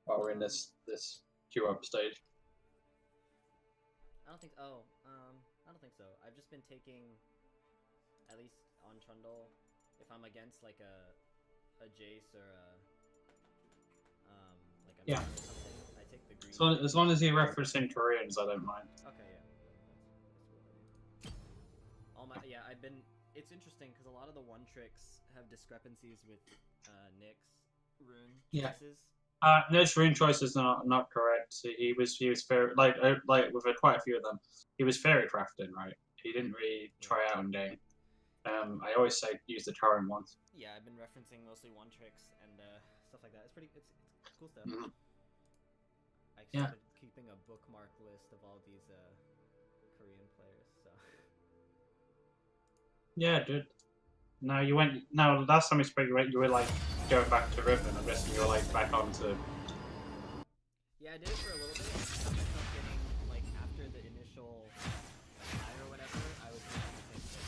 while we're in this queue up stage. I don't think. I don't think so. I've just been taking, at least on Trundle, if I'm against like a Jace or a like a Yeah. Mid or something, I take the green. So as long as you're referencing Koreans, I don't mind. Okay, yeah. All my I've been. It's interesting because a lot of the one tricks have discrepancies with Nick's rune choices. Nick's rune choices are not correct. He was fair like with quite a few of them. He was fairy crafting, right? He didn't really try out in game. I always say use the Charon ones. Yeah, I've been referencing mostly one tricks and stuff like that. It's cool stuff. Mm-hmm. I started keeping a bookmark list of all these Korean players. So. Yeah, dude. No, you went. No, last time we spoke, you were like going back to Riven. I'm guessing you were like back onto. Yeah, I did it for a little bit. I found myself getting like after the initial high or whatever, I was doing the same thing.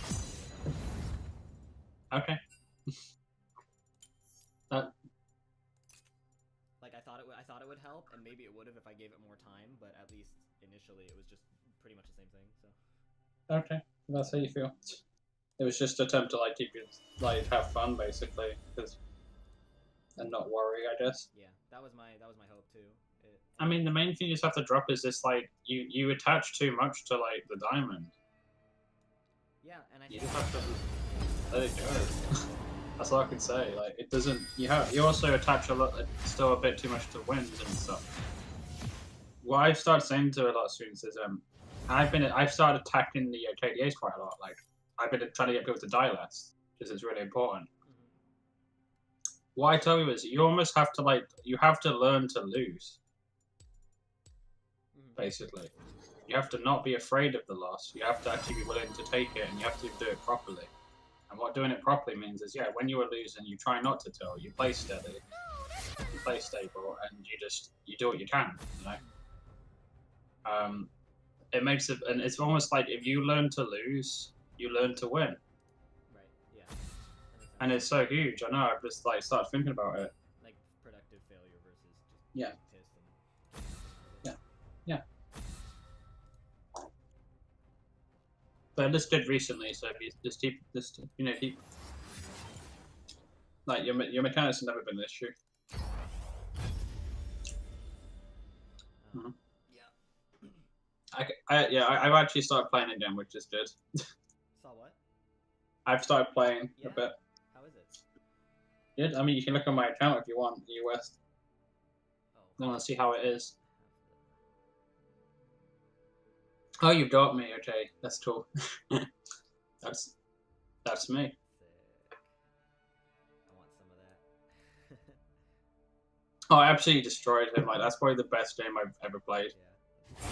Okay. Like I thought it would help, and maybe it would have if I gave it more time. But at least initially, it was just pretty much the same thing. So. Okay, that's how you feel. It was just an attempt to like keep you like have fun basically, and not worry, I guess. Yeah, that was my hope too. I mean, the main thing you just have to drop is this like you attach too much to like the diamond. Yeah, and I you just have to let it go. That's all I can say. Like it doesn't. You also attach still a bit too much to winds and stuff. What I've started saying to a lot of students is I've started attacking the KDAs quite a lot. Like I've been trying to get people to die less because it's really important. Mm-hmm. What I tell you is you almost have to learn to lose. Mm-hmm. Basically, you have to not be afraid of the loss. You have to actually be willing to take it, and you have to do it properly. And what doing it properly means is, when you are losing, you try not to tell. You play steady, you play stable, and you do what you can. You know. It makes it, and it's almost like if you learn to lose, you learn to win. Right. Yeah. And it's so huge. I know. I've just like started thinking about it. Like productive failure versus just yeah. Pissed and... Yeah. But I just did recently, so if you just keep like your mechanics have never been an issue. Mm-hmm. I've actually started playing again, which is good. Saw what? I've started playing a bit. How is it? Good. I mean, you can look on my account if you want, the US. I want to see how it is. Oh, you've got me. Okay, that's cool. that's me. Sick. I want some of that. Oh, I absolutely destroyed him. Like that's probably the best game I've ever played. Yeah.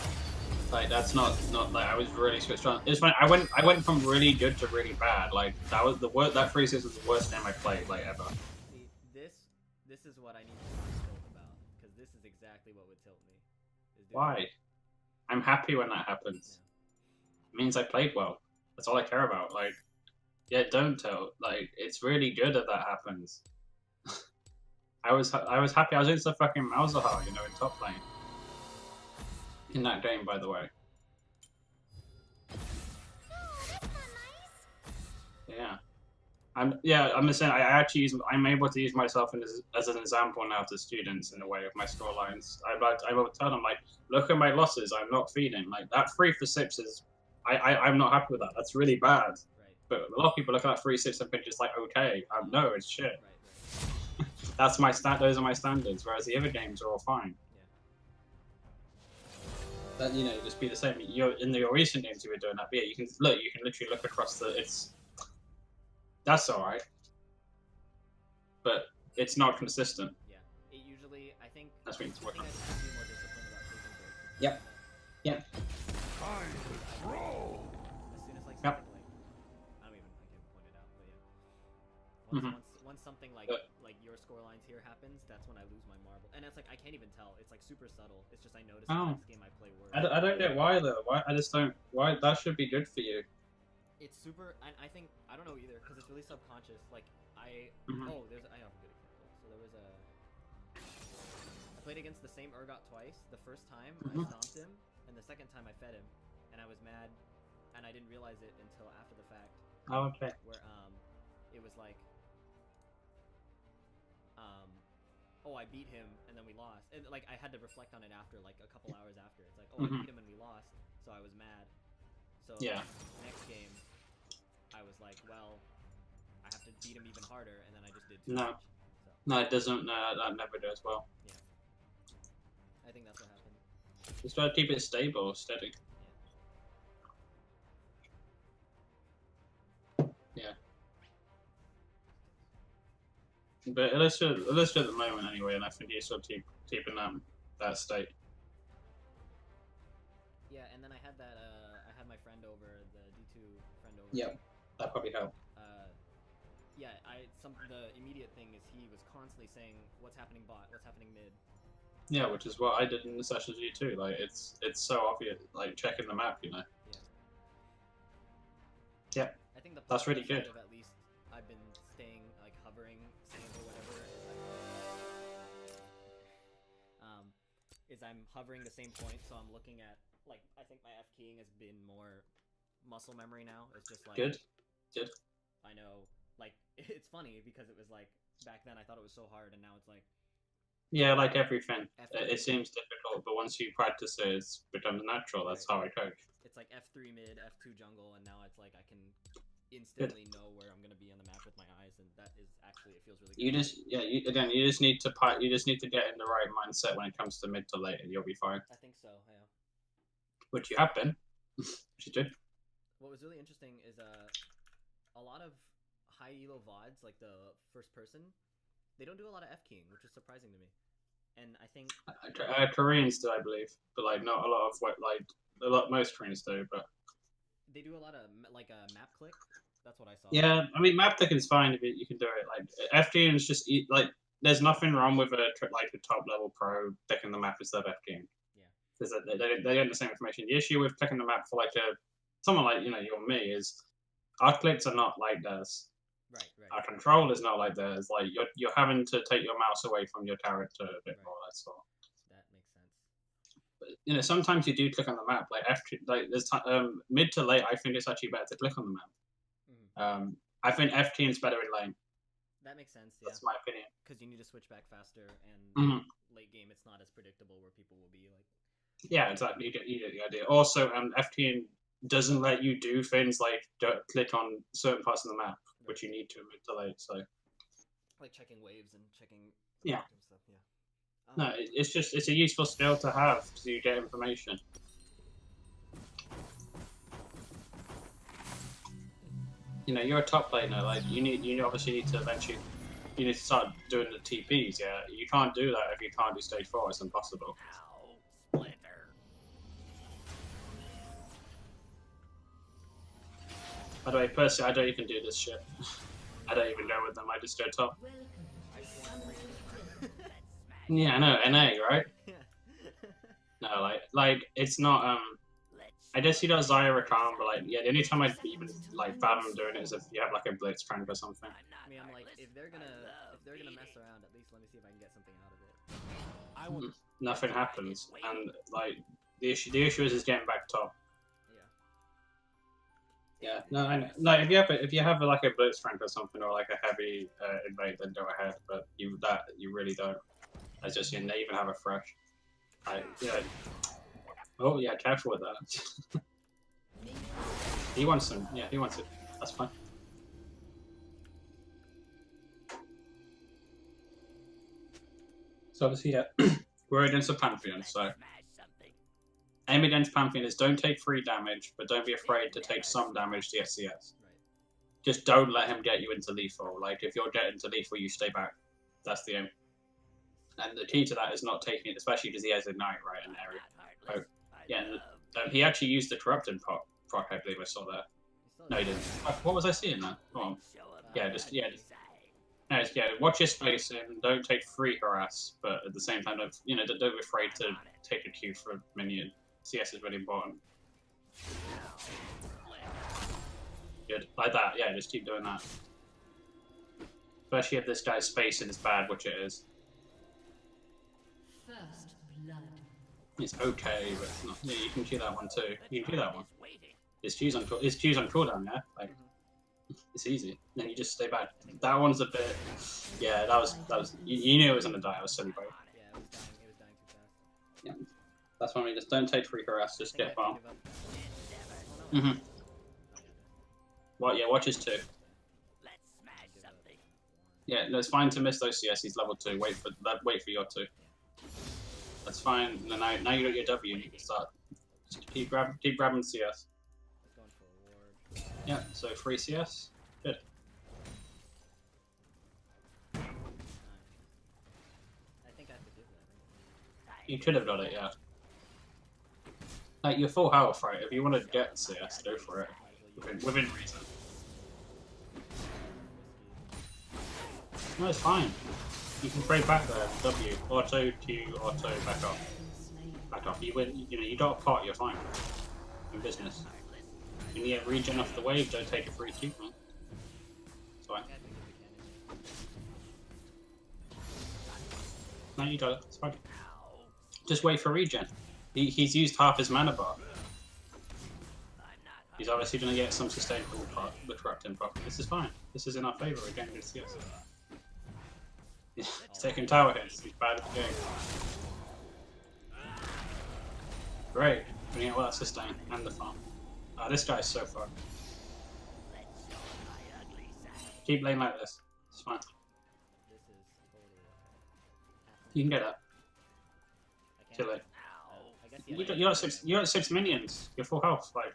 Like that's not like I was really switched on. It's funny. I went from really good to really bad. Like that was the worst. That 3-6 was the worst game I played like ever. See, this is what I need to tilt about because this is exactly what would tilt me. Why? I'm happy when that happens. Yeah. It means I played well. That's all I care about. Like, yeah, don't tilt. Like, it's really good if that happens. I was happy. I was into fucking Malzahar, in top lane. In that game, by the way. Yeah. I'm just saying. I'm able to use myself as an example now to students in a way of my score lines. I will tell them like, look at my losses. I'm not feeding like that. 3-for-6 is. I'm not happy with that. That's really bad. Right. But a lot of people look at that 3-6 and think just like, okay, no, it's shit. Right. That's my Those are my standards. Whereas the other games are all fine. Yeah. That just be the same. In your recent games you were doing that. But yeah, you can literally look across That's all right, but it's not consistent. Yeah, it usually. I think that's what it's working. I think I should be more disciplined about taking breaks. Yep. Yep. As soon as like something I can't point it out, but yeah. Once something like your score lines here happens, that's when I lose my marble, and it's like I can't even tell. It's like super subtle. It's just I notice the next game I play worse. I don't get why though. Why I just don't. Why that should be good for you. It's super. I think I don't know either because it's really subconscious. Like I have a good example. So there was a played against the same Urgot twice. The first time Mhm. I stomped him, and the second time I fed him, and I was mad, and I didn't realize it until after the fact. Oh, okay. Where it was like, oh, I beat him and then we lost, and like I had to reflect on it after, like a couple hours after. It's like, oh, I beat him and we lost, so I was mad. So Yeah. next game, I was like, well, I have to beat him even harder, and then I just did too No. much. So No, it doesn't. No, that never does well. yeah, I think that's what happened. Just gotta keep it stable, steady. Yeah. But illustrated at the moment anyway, and I think he's sort of keeping that state. Yeah, and then I had that. I had my friend over, the D2 friend over. Yeah, that probably helped. Yeah, the immediate thing is he was constantly saying, "What's happening bot? What's happening mid?" Yeah, which is what I did in the sessions with you too. Like it's so obvious, like checking the map, you know. Yeah. Yeah. I think That's really good. Of at least I've been staying, like hovering, staying or whatever. Is I'm hovering the same point, so I'm looking at, like, I think my F keying has been more muscle memory now. It's just like Good. I know, like it's funny because it was like back then I thought it was so hard, and now it's like. Yeah, like everything. F3. It seems difficult, but once you practice it, it becomes natural. That's how I coach. It's like F3 mid, F2 jungle, and now it's like I can instantly know where I'm gonna be on the map with my eyes, and that is actually, it feels really good. You just need to get in the right mindset when it comes to mid to late, and you'll be fine. I think so, yeah. Which you have been, which is good. What was really interesting is a lot of high elo VODs, like the first person, they don't do a lot of F keying, which is surprising to me. And I think Koreans do, I believe, but like not a lot of most Koreans do, but they do a lot of like a map click. That's what I saw. Yeah, I mean map clicking is fine if you can do it. Like FDing is just like there's nothing wrong with a top level pro clicking the map instead of FDing. Yeah, because they get the same information. The issue with clicking the map for like someone like you or me is our clicks are not like theirs. Right. Our control is not like theirs. Like you're having to take your mouse away from your character a bit more. That's all. That makes sense. But sometimes you do click on the map. Like there's mid to late. I think it's actually better to click on the map. Mm-hmm. I think FT is better in lane. That makes sense. Yeah. That's my opinion. Because you need to switch back faster, and late game it's not as predictable where people will be like. Yeah, exactly. You get the idea. Also, FT doesn't let you do things like click on certain parts of the map, which you need to mid to late. So. Like checking waves and checking. Yeah. Stuff. Yeah. No, it's a useful skill to have so you get information. You're a top laner. Like you obviously need to eventually start doing the TPs. Yeah, you can't do that if you can't do stage 4. It's impossible. By the way, personally, I don't even do this shit. I don't even go with them. I just go top. Yeah, I know, NA, right? No, like it's not. I guess he does Zaya Rakan, but like, yeah, the only time I even fathom doing it is if you have like a blitz crank or something. I mean, I'm like, if they're gonna mess around, at least let me see if I can get something out of it. Nothing happens, and like the issue is getting back top. Yeah, no, I know. No, if you have like a blitz crank or something, or like a heavy invade, then go ahead. But you really don't. It's just they even have a fresh. Oh yeah, careful with that. He wants some. Yeah, he wants it. That's fine. So obviously, yeah, we're against a Pantheon. So aim against Pantheon is don't take free damage, but don't be afraid to take some damage to SCS. Right. Just don't let him get you into lethal. Like if you're getting to lethal, you stay back. That's the aim. And the key to that is not taking it, especially because he has Ignite right in the area. Oh, yeah, he actually used the Corrupted proc, I believe I saw that. No, he didn't. What was I seeing then? Come on. Yeah, watch your spacing. Don't take free harass, but at the same time, don't be afraid to take a Q for a minion. CS is really important. Good, like that. Yeah, just keep doing that. Especially if this guy's spacing is bad, which it is. First blood. It's okay, but it's not. Yeah, you can Q that one too. You can Q that one. It's Q's on cooldown, yeah. Like it's easy. Then you just stay back. That one's a bit. Yeah, that was. You knew it was gonna die. I was silly, bro. Yeah, it was dying. It was dying too fast. Yeah, that's why we just don't take free harass. Just I think get I farm. give up that. Oh, no. Mhm. Well, yeah, watch his two. Yeah, no, it's fine to miss those CS. He's level 2. Wait for your 2. That's fine. And now you got your W. You can start. Just keep grabbing CS. It's going for a ward. Yeah. So free CS. Good. Nice. I think I have to give that. Right? You could have done it, yeah. Like you're full health, right? If you want to get CS, go for it. Within reason. No, it's fine. You can trade back there. W, auto, Q, auto, back off. Back off. You win. You know, you got a pot. You're fine. In business. You get regen off the wave. Don't take a free Q, man. It's fine. No, you got it. It's fine. Just wait for regen. He's used half his mana bar. He's obviously going to get some sustainable part, the corrupting part. This is fine. This is in our favour again against CS. He's taking tower hits. He's bad at the game. Great. Putting out all that sustain and the farm. This guy's so far. Keep playing like this. It's fine. This is totally You can get that. I Too can't. late. I guess You got six minions. You're full health. Like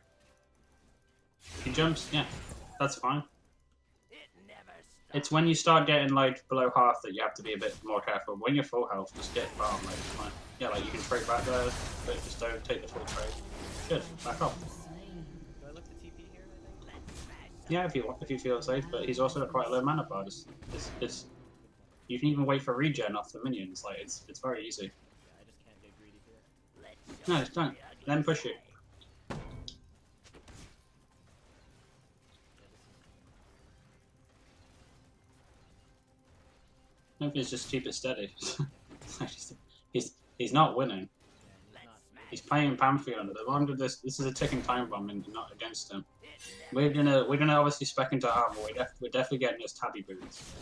he jumps. Yeah, that's fine. It's when you start getting like below half that you have to be a bit more careful. When you're full health, just get farm. Like, fine. Yeah, like you can trade back there, but just don't take the full trade. Good. Back off. Do I look to TP here? I think. Yeah, if you feel safe, but he's also got quite a low mana bar. You can even wait for regen off the minions. Like it's very easy. Yeah, I just can't get greedy here. No, just don't. Then push it. No, just keep it steady. he's not winning. Yeah, He's playing Pantheon. The longer this is a ticking time bomb, and not against him. We're gonna obviously spec into armor. We're definitely getting his tabby boots.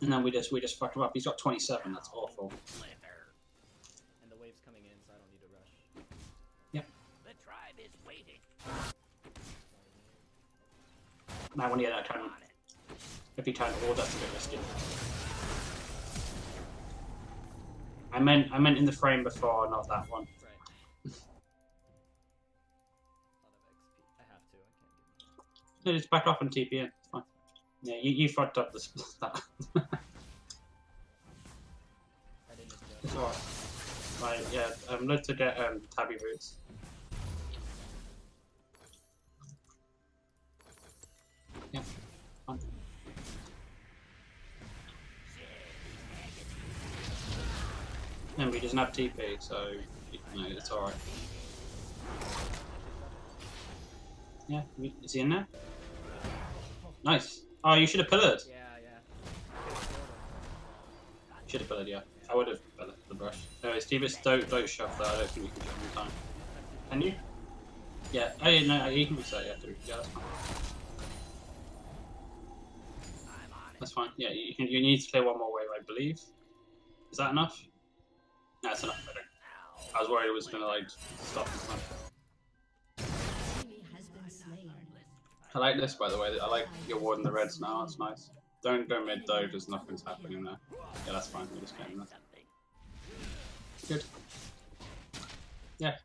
And then we just fuck him up. He's got 27. That's awful. and the wave's coming in, so I don't need to rush. Yep. The tribe is waiting. Now when you get that cannon, if you turn it all, that's a bit risky. I meant in the frame before, not that one. Right. A lot of XP. I have to. I can't give No, just back off and TP in. It's fine. Yeah, you fucked up this. That. I didn't just do It's it. alright. Right, yeah, I'm led to get tabby boots. Yeah, fine. And we doesn't have TP, so you know, it's alright. Yeah, is he in there? Nice. Oh, you should have pillared. Yeah, yeah. Should have pillared, yeah. I would have pillared the brush. Anyways, T-Bits, don't shove that. I don't think you can shove in time. Can you? Yeah. Oh, yeah, no, you can reset. Yeah, that's fine. That's fine. Yeah, you need to clear one more wave, I believe. Is that enough? No, that's enough. I think. I was worried it was gonna like stop this time. Enemy has been slain. I like this, by the way. I like your ward in the reds now. That's nice. Don't go mid though, because nothing's happening there. Yeah, that's fine. We're just getting there. Good. Yeah.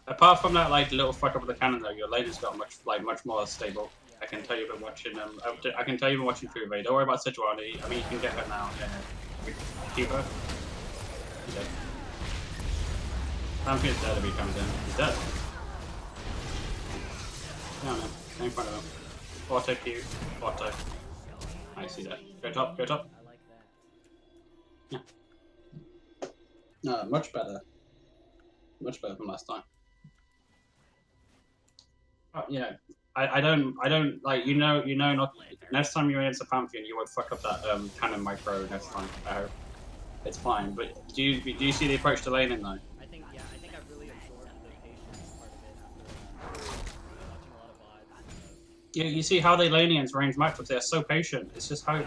Apart from that, like little fuck up with the cannon, though, your lane has got much more stable. I can tell you've been watching I can tell you've been watching Fuve. Don't worry about Sejuani. I mean, you can get her now. Yeah. Keep her. He's dead. Champion's dead if he comes in. He's dead. No, no. Stay in front of him. Auto Q. Auto. I see that. Go top. Go top. I like that. No, much better. Much better than last time. Oh, yeah. I don't like not next time you're against a Pantheon you won't fuck up that cannon micro next time, I hope. it's fine. But do you see the approach to laning though? I think I've really absorbed the patience part of it after watching a lot of VODs. You see how they lanians range matchups. They're so patient. It's just how.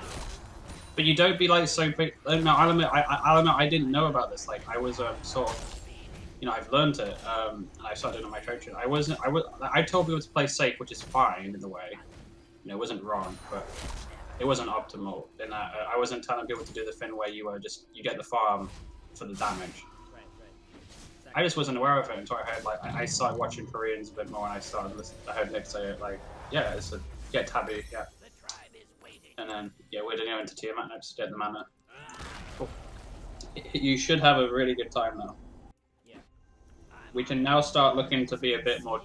But you don't be like so. No, I'll admit, I didn't know about this. Like I was sort of, I've learned it, and I started on my coaching. I told people to play safe, which is fine in a way. It wasn't wrong, but it wasn't optimal. In that, I wasn't telling people to do the thing where you get the farm for the damage. Right. I just wasn't aware of it until I started watching Koreans a bit more, and I heard Nick say it yeah, it's a get tabby, yeah. And then we're going into Tiamat next to get the mana. Cool. You should have a really good time now. Yeah. We can now start looking to be a bit more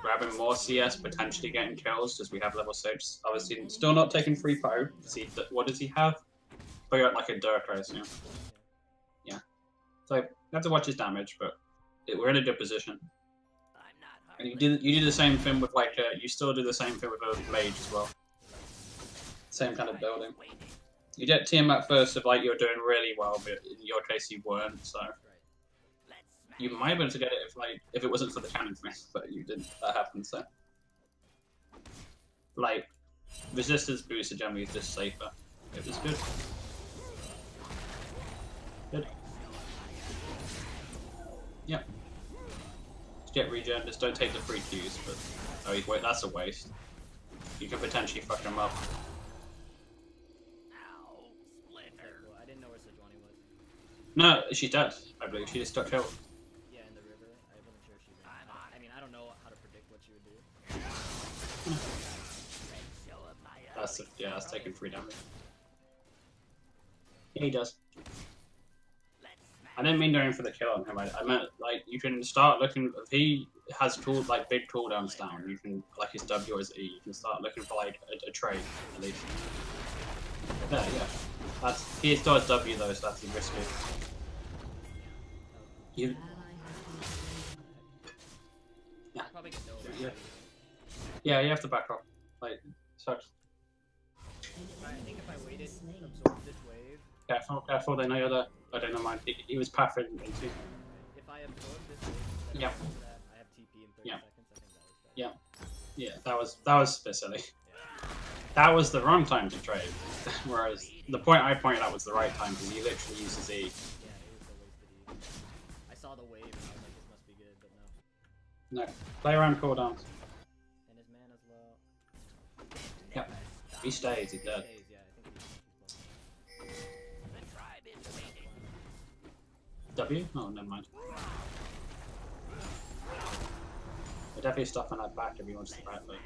grabbing more CS, potentially getting kills because we have level 6. Obviously, still not taking free power. See, what does he have? Oh, got like a Dirk, I assume. Yeah. So you have to watch his damage, but we're in a good position. And you do the same thing with you still do the same thing with a mage as well. Same kind of building. You get Tiamat first if you're doing really well, but in your case you weren't, so you might be able to get it if it wasn't for the cannon thing, but you didn't. That happened, so resistance booster generally is just safer. It was good. Good. Yep. Just get regen, just don't take the free Qs, but wait, that's a waste. You can potentially fuck him up. No, she's dead, I believe. She just got killed. Yeah, in the river. I wasn't sure if she ran. I mean, I don't know how to predict what she would do. That's taking 3 damage. Yeah, he does. I didn't mean going for the kill on him. I meant, you can start looking... If he has big cooldowns down, you can, his W or his E, you can start looking for, a trade, at least. There, yeah. He still has W, though, so that's risky. Yeah. Yeah, you have to back off. Sucks. I think if I waited, absorb this wave. Careful, they know you're there. I don't know mine. He was pathing into. If I absorb this wave, yeah. I have TP in 30 seconds. I think that was better. Yeah, that was a bit silly. Yeah. That was the wrong time to trade. Whereas the point I pointed out was the right time because he literally used his E. Yeah, it was a wasted E. I saw the wave and I was like, this must be good, but no. No. Play around cooldowns. And his mana's low. Yep. He stays, he's dead. Yeah, I think W? Oh, never mind. We're definitely stopping that back if he wants to back though.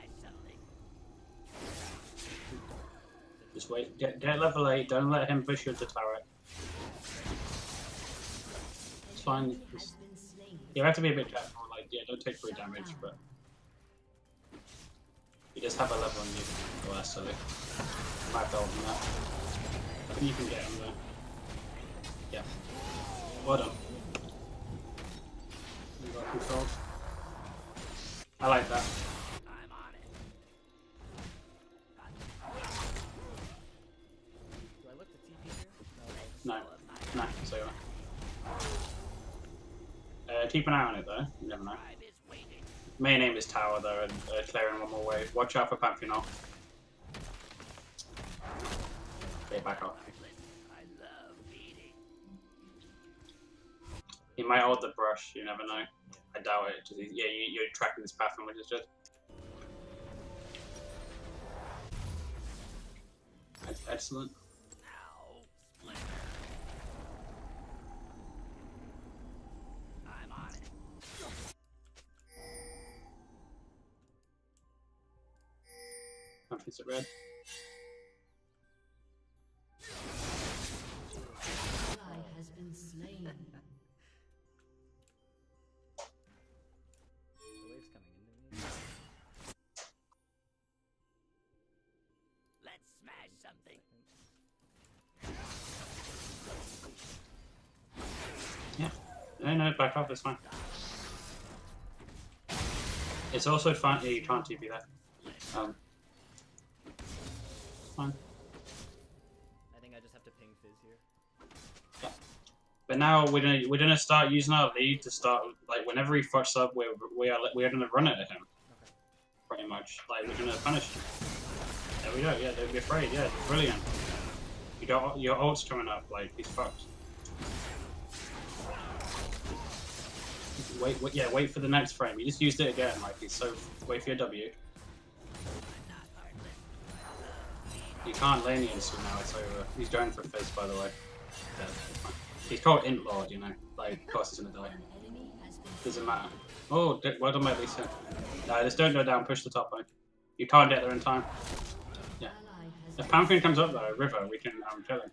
Just wait, get level 8, don't let him push you into turret. It's fine. You have to be a bit careful, don't take 3 damage, but you just have a level on you. Oh, that's silly. Might build on that. I think you can get him there. Yeah. Well done. You got control. I like that. Do I look to TP here? No, so keep an eye on it though, you never know. Main aim is tower though, and clearing one more wave. Watch out for Pantheon. Okay, back off. He might hold the brush, you never know. I doubt it. Yeah, you're tracking this path, which is good. That's excellent. Something's at red. Has been slain. The wave's coming into me. Let's smash something. Yeah. No, back off, it's fine. It's also fine. Yeah, you can't TP that. Fine. I think I just have to ping Fizz here. Yeah. But now we're gonna start using our lead to start like whenever he fucks up, we're gonna run it at him. Okay. Pretty much, like we're gonna punish him. There we go. Yeah, don't be afraid. Yeah, brilliant. You got your ult's coming up. Like he's fucked. Wait, yeah, wait for the next frame. You just used it again. Like he's so. Wait for your W. You can't lane the instant now. It's over. He's going for face, by the way. Yeah, he's called Int Lord, you know. Like, of course he's gonna die. Doesn't matter. Oh, well done, my Lisa. No, just don't go down. Push the top lane. You can't get there in time. Yeah. If Pantheon comes up though, River, we can kill him.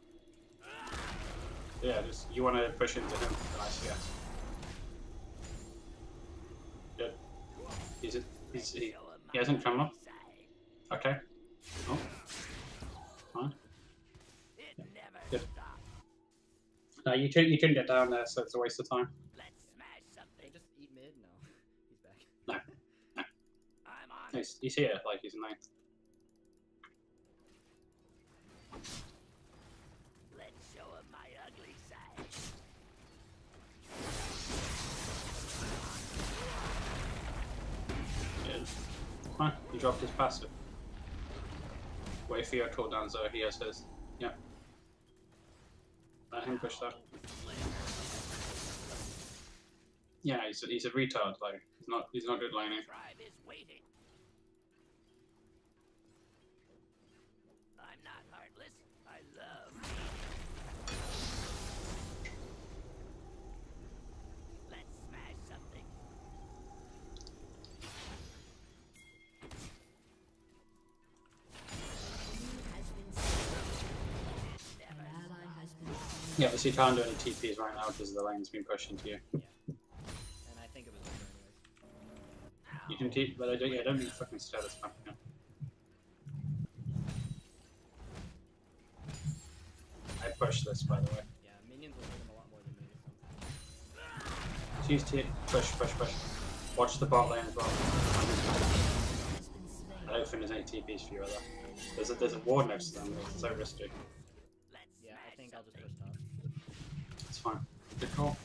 Yeah, just you want to push into him. Nice, yes. Good. He hasn't come up. Okay. Oh. Fine. Good. No, you couldn't get down there, so it's a waste of time. Let's smash something. Just eat mid? No. He's back. No. I'm on. He's here, like he's nice. Let's show him my ugly side. Good. Fine, he dropped his passive. Wait for your cooldown, so he has his. Yeah. Let him push that. Yeah, he's a retard. Like he's not good laning. Tribe is waiting. I'm not heartless. I love eating. Let's smash something. Yeah, but you can't do any TPs right now because the lane's been pushed into you. Yeah. And I think it was over anyways. You can TP, but I don't need fucking status back. Yeah. I pushed this, by the way. Yeah, minions will hurt him a lot more than me. So. Choose T. Push. Watch the bot lane as well. I don't think there's any TPs for you either. There's a ward next to them. It's so risky. Yeah, I think I'll just push top. It's fine. Good call.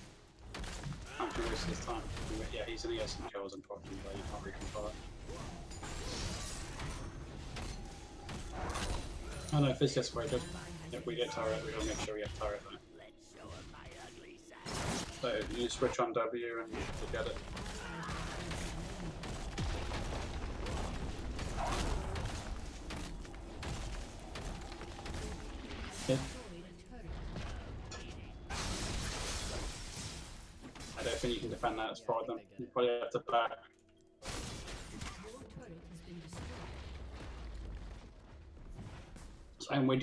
I'm gonna waste his time. Yeah, he's gonna get some kills, unfortunately, but you can't recontrol it. Oh no, Fizz gets weighted. If we get turret, we gotta make sure we have turret though. Let's show him my ugly side. So you switch on W and you get it. Good. I don't think you can defend that for them. You probably have to back. And we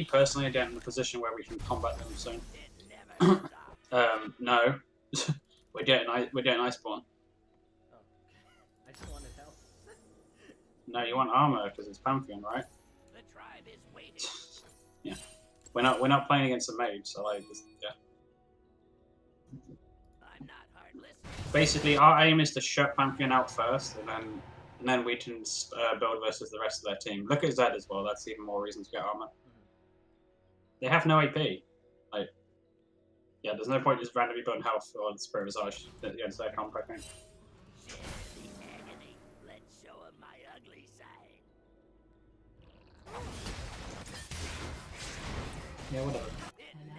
personally are getting in a position where we can combat them soon. No, we're getting Iceborne. Oh. I just wanted help. No, you want armor because it's Pantheon, right? The tribe is waiting. Yeah, we're not playing against a mage, so like, yeah. I'm not heartless. Basically, our aim is to shut Pantheon out first, and then we can build versus the rest of their team. Look at Zed as well. That's even more reason to get armor. They have no AP. Like, yeah, there's no point just randomly building health or Spirit Visage against their comp, I think. Agony. Let's show him my ugly side. Yeah, whatever. An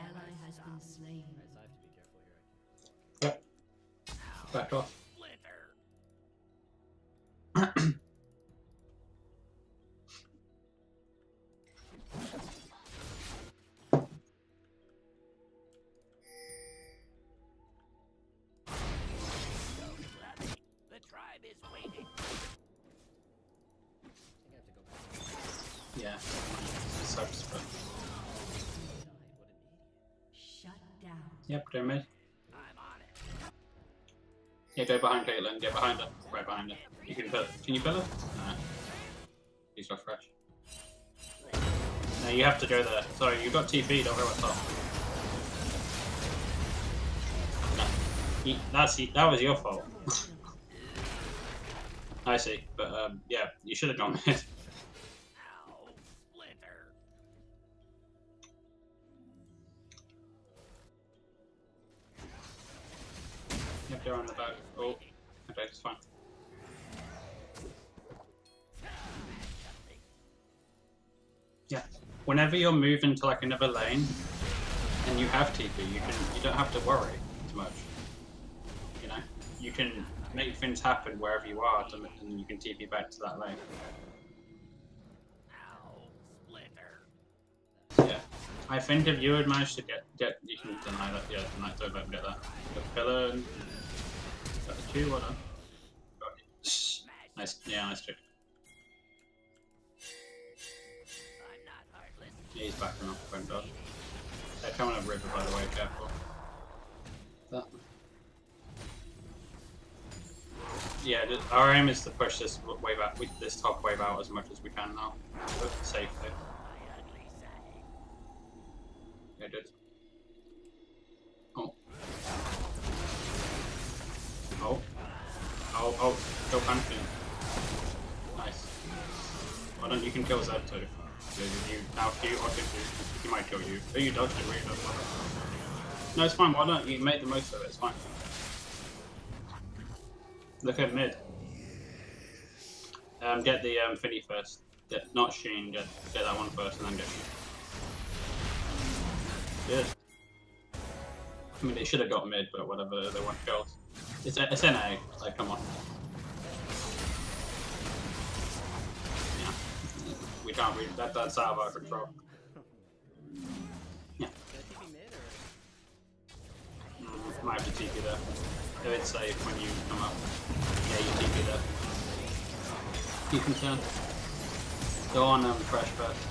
ally has been slain. Alright, so I have to be careful here. Yep. Back off. Splinter. The tribe is waiting. I think I have to go back. Yeah. Sucks, but Shut down. yep, go mid. I'm on it. Yeah, go behind Caitlyn. Get behind her. Right behind her. You can kill. Can you kill her? No. He's not fresh. No, you have to go there. Sorry, you got TP. Don't go on top. No. That was your fault. I see, but yeah, you should have gone mid. Ow, Splinter. Yep, they're on the back. Oh, okay, it's fine. Yeah. Whenever you're moving to like another lane and you have TP, you don't have to worry as much. You know, you can make things happen wherever you are, and you can TP back to that lane. Ow, Splinter. Yeah. I think if you had managed to get you can deny that. Yeah, deny. Don't let him get that. The pillar. And, is that the Q or no? Nice. Yeah, nice trick. I'm not heartless. Yeah, he's backing off the front door. They're coming up river, by the way. Careful. That. Yeah, our aim is to push this wave out, this top wave out as much as we can now, but safely. My ugly side. Yeah, good. Oh. Oh. Oh, oh, kill Pantheon. Nice. Why don't you can kill Zed too? If you now Q or Q, he might kill you. Oh, you dodged it really well. No, it's fine. Why don't you make the most of it? It's fine. Look at mid. Get the Finny first. Not Sheen. Get that one first, and then get Sheen. Good. I mean, they should have got mid, but whatever. They want kills. It's NA. Like, come on. Yeah. We can't read that. That's out of our control. Yeah. Can I TP mid or? Might have to TP there. If it's safe when you come up. Yeah, you TP there. You can turn. Go on fresh first.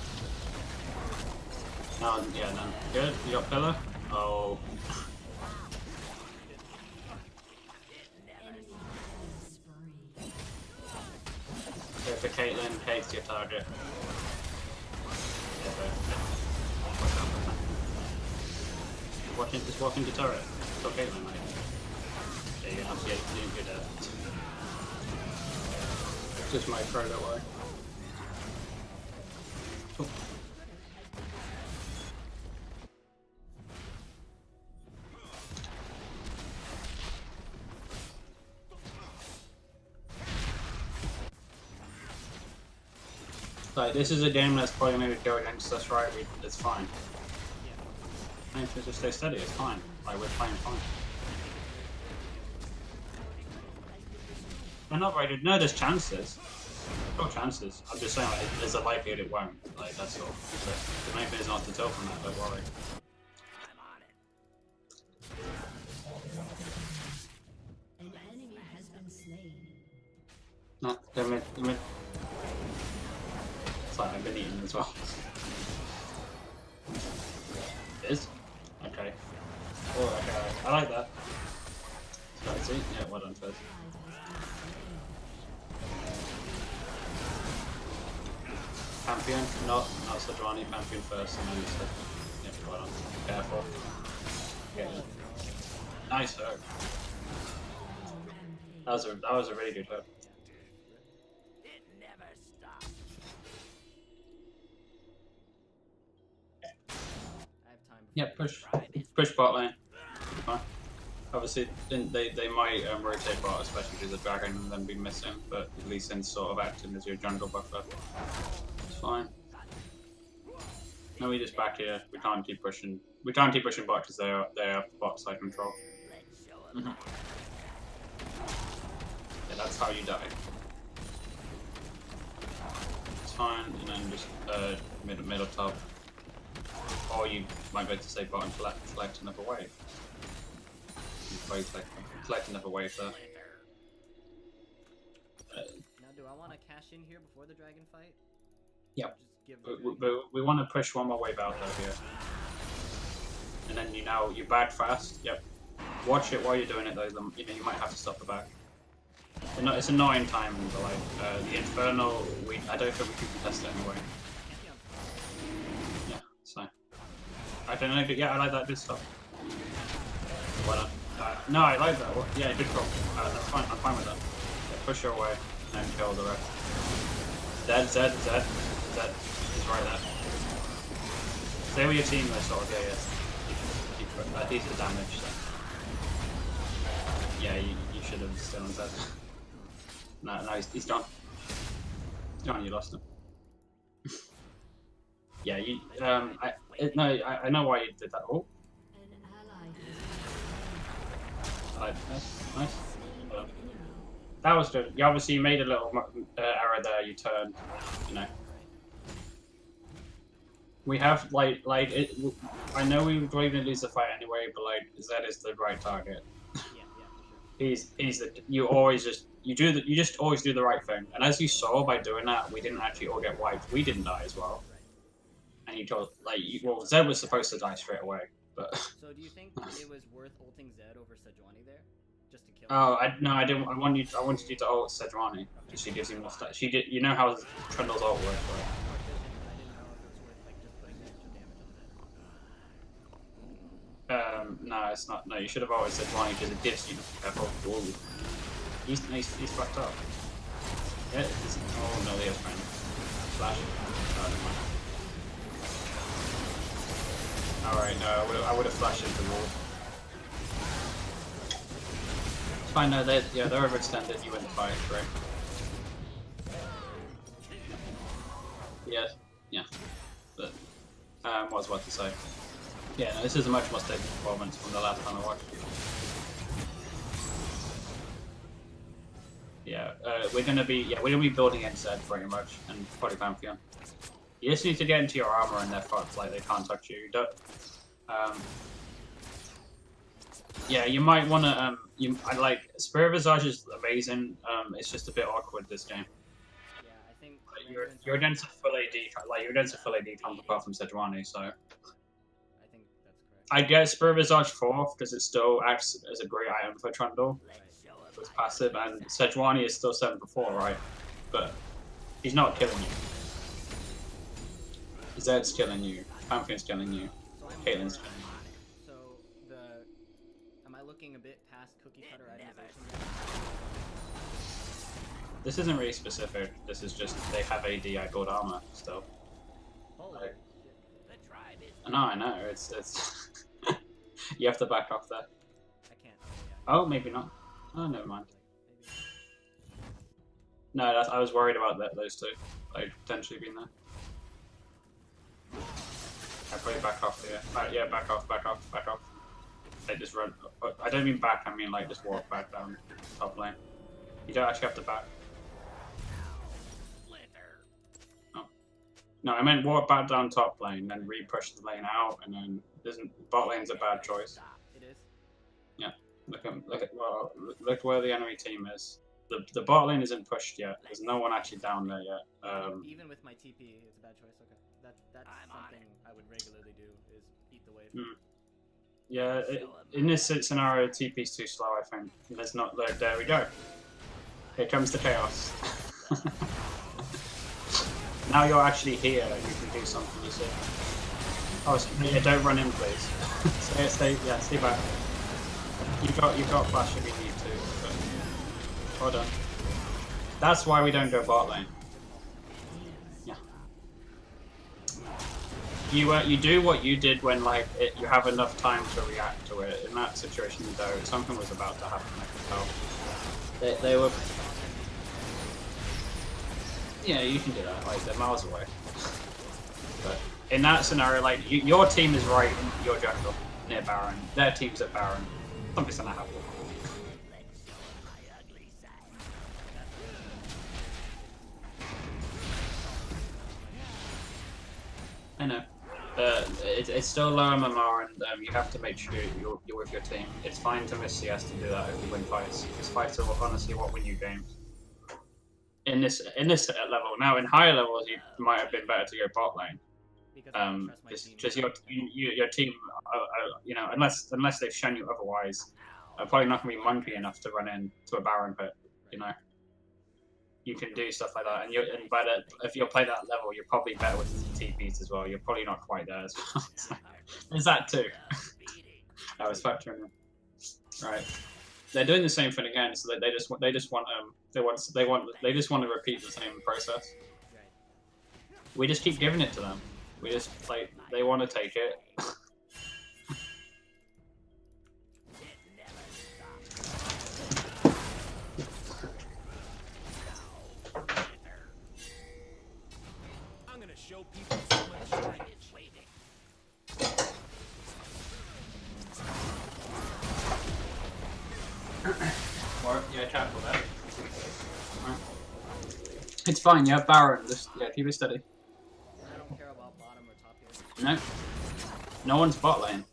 No, yeah, then. Good. You got pillar? Oh. Go for Caitlyn, Kate's your target. Yeah, just walk into turret. Got Caitlyn, mate. Yeah, you're not getting good at it. Just my pro, don't worry. Cool. Like, this is a game that's probably going to go against us, right? It's fine. And if we just stay steady, it's fine. Like, we're playing fine. We're not ready. No, there's chances. No chances. I'm just saying, like, there's a likelihood it won't. Like, that's all. So, the main thing is not to tell from that, don't worry. I'm on it. An enemy has been slain. No, they're mid. It's like I've been eating as well. It is? Okay. Oh, okay. I like that. Let's see. Yeah, well done first. Pantheon, not Sejuani, Pantheon first, and then Sed. Yeah, well done. Careful. Yeah. Nice hook. That was a really good hook. It never stops. I have time. Yeah, push bot lane. Fine. Obviously, they might rotate bot, especially because the dragon and then be missing, but at least in sort of acting as your jungle buffer. It's fine. No, we just back here. We can't keep pushing. We can't keep pushing bot because they have bot side control. Let's show 'em. Yeah, that's how you die. It's fine, and then just middle top. Or you might be able to say bot and collect another wave. Collect another wave there. Now, do I want to cash in here before the dragon fight? Yeah. Just give the dragon... We want to push one more wave out though here. And then you back fast. Yep. Watch it while you're doing it though. You might have to stop the back. It's annoying timing, but like the infernal, I don't think we can contest it anyway. Yeah. So I don't know. Yeah, I like that. Good stuff. Why not? No, I like that. Yeah, good call. That's fine. I'm fine with that. Yeah, push her away and kill the rest. Zed. He's right there. Stay with your team though, sort of. Yeah. Keep decent damage. So. Yeah, you should have still said. No, he's done. He's done. You lost him. Yeah, you. I know why you did that. Oh, An ally nice. That was good. You obviously made a little error there. You turned. You know. We have like it. I know we were going to lose the fight anyway, but like Zed is the right target. Yeah, for sure. He's the you just always do the right thing. And as you saw by doing that, we didn't actually all get wiped. We didn't die as well. Right. And you told well Zed was supposed to die straight away, but. So do you think it was worth ulting Zed over Sejuani there, just to kill? Oh, I didn't. I wanted you to ult Sejuani because she gives you more stats. She did. You know how Trundle's ult works, right? I didn't know if it was worth like just putting the extra damage on Zed. No, it's not. No, you should have always said Ronnie because it gives you. Ooh. He's fucked up. Yeah. Oh no, he has friend. Flash. Oh, never mind. All right. No, I would have flashed into the wall. It's fine. No, they're overextended. You win the fight. Great. Yeah. But what was I about to say? Yeah, no, this is a much more stable performance from the last time I watched you. Yeah, we're gonna be building in Zed pretty much, and probably Pantheon. You just need to get into your armor and they're fucked, like they can't touch you. Yeah, you might wanna I like Spirit Visage is amazing. It's just a bit awkward this game. Yeah, I think You're against a full AD, you're against a full AD counterpart from Sejuani, so. I think that's correct. I get Spirit Visage 4th because it still acts as a great item for Trundle. It's passive, and Sejuani is still 7 for 4, right? But he's not killing you. Zed's killing you. Pantheon's killing you. So Caitlin's killing you. So am I looking a bit past cookie cutter itemization? This isn't really specific. This is just they have AD. I build armor still. Holy Like, shit. The tribe is no, I know. It's you have to back off there. I can't. Yeah. Oh, maybe not. Oh, never mind. Maybe. No, I was worried about those two. Like potentially being there. I probably back off here. Yeah, back off. They just run. I don't mean back. I mean like just walk back down top lane. You don't actually have to back. Oh. No, I meant walk back down top lane, then re-push the lane out, and then bot lane's a bad choice. It is. Yeah. Look where the enemy team is. The bot lane isn't pushed yet. There's no one actually down there yet. Even with my TP, it's a bad choice. Okay, that's something I would regularly do is eat the wave. Yeah, in this scenario, TP's too slow. I think there's not. There we go. Here comes the chaos. Now you're actually here. You can do something. You see. Oh, yeah, don't run in, please. stay back. You've got flash if you need to. But well done. That's why we don't go bot lane. Yeah. You do what you did when you have enough time to react to it. In that situation, though, something was about to happen. I could tell. They were. Yeah, you can do that. Like they're miles away. But in that scenario, your team is right in your jungle near Baron. Their team's at Baron. Something's gonna happen. I know. It's still low MMR, and you have to make sure you're with your team. It's fine to miss CS to do that if you win fights. Because fights are honestly what win you games. In this level, now in higher levels, you might have been better to go bot lane. Just your team, unless they've shown you otherwise, are probably not going to be monkey enough to run into a Baron pit. You know, you can do stuff like that, and if you play that level, you're probably better with TPs as well. You're probably not quite there as well. So, there's that too. I was factoring in. Right, they're doing the same thing again, so that they just want to repeat the same process. We just keep giving it to them. We just they want to take it. Yeah, careful there. Right. It's fine, you have Baron. Just, yeah, keep it steady. I don't care about bottom or top here. No. No one's bot lane.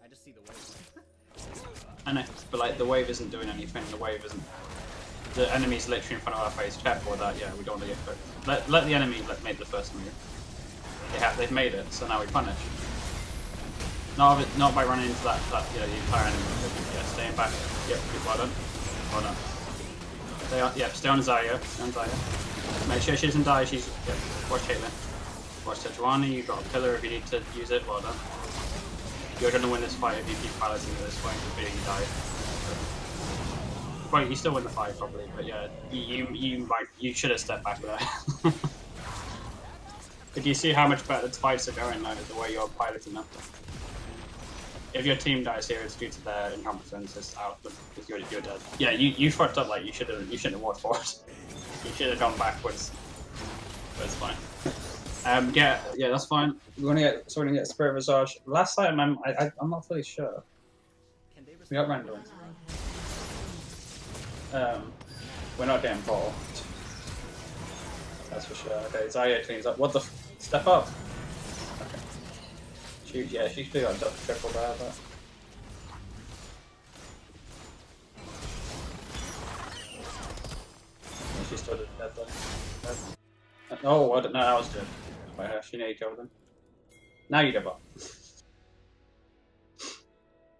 I just see the wave. I know, but like the wave isn't doing anything. The wave isn't. The enemy's literally in front of our face. Careful with that. Yeah, we don't want to get cooked. Let the enemy make the first move. They've made it, so now we punish. Not by running into that the entire enemy. Yeah, staying back. Yep, good, well done. Well done. Stay on, yep, stay on Zarya. Stay on Zarya. Make sure she doesn't die. She's yep. Watch Caitlyn. Watch Sejuani. You've got a pillar if you need to use it. Well done. You're gonna win this fight if you keep piloting at this point. If you die. Well, you still win the fight probably, but yeah, you should have stepped back there. But you see how much better the fights are going now, the way you're piloting them. If your team dies here, it's due to their incompetence. It's out because you're dead. Yeah, you fucked up. Like you shouldn't have walked forward. You should have gone backwards. But it's fine. Yeah, that's fine. We're gonna get Spirit Visage. Last time I'm not fully sure. Can they We got random. We're not getting ball. That's for sure. Okay, Zarya cleans up. What the step up? Okay. She's still got triple there, but she's still dead though. Oh, I don't know. That was good. By her, she nearly killed him. Now you give up.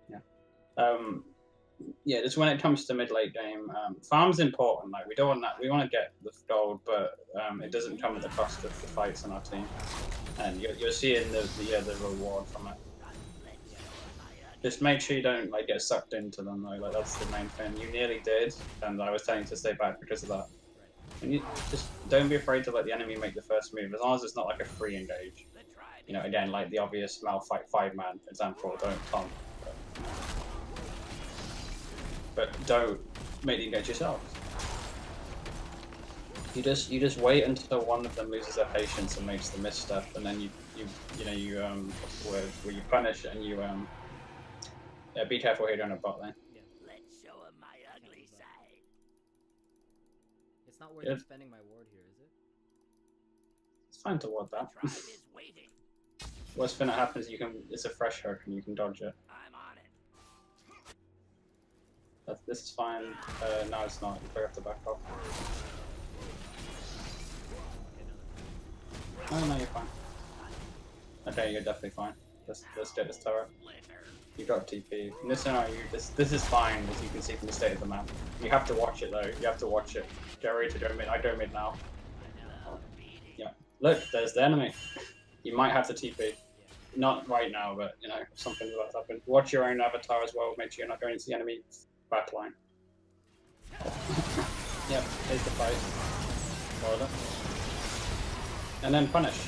Yeah. Yeah, just when it comes to mid-late game, farm's important. Like we don't want that. We want to get the gold, but it doesn't come at the cost of the fights on our team. And you're seeing the reward from it. Just make sure you don't like get sucked into them though. Like that's the main thing. You nearly did, and I was telling you to stay back because of that. And you just don't be afraid to let the enemy make the first move, as long as it's not like a free engage. You know, again, like the obvious Malphite 5-man example. Don't taunt. But don't make the engage yourself. You just wait until one of them loses their patience and makes the misstep, and then you what's the word? Where you punish and you yeah, be careful here on a bot lane. Yeah. Let's show him my ugly side. It's not worth spending my ward here, is it? It's fine to ward that. Tribe is waiting. Worst thing that happens, it's a fresh hook and you can dodge it. I'm on it. This is fine. No, it's not. You have to back off. Oh no, you're fine. Okay, you're definitely fine. Let's get this turret. You got TP. In this scenario, this is fine, as you can see from the state of the map. You have to watch it though. You have to watch it. Get ready to go mid. I go mid now. Yeah. Look, there's the enemy. You might have to TP. Not right now, but you know, if something like that happen. Watch your own avatar as well. Make sure you're not going into the enemy backline. Yep, here's the fight. Order. And then punish.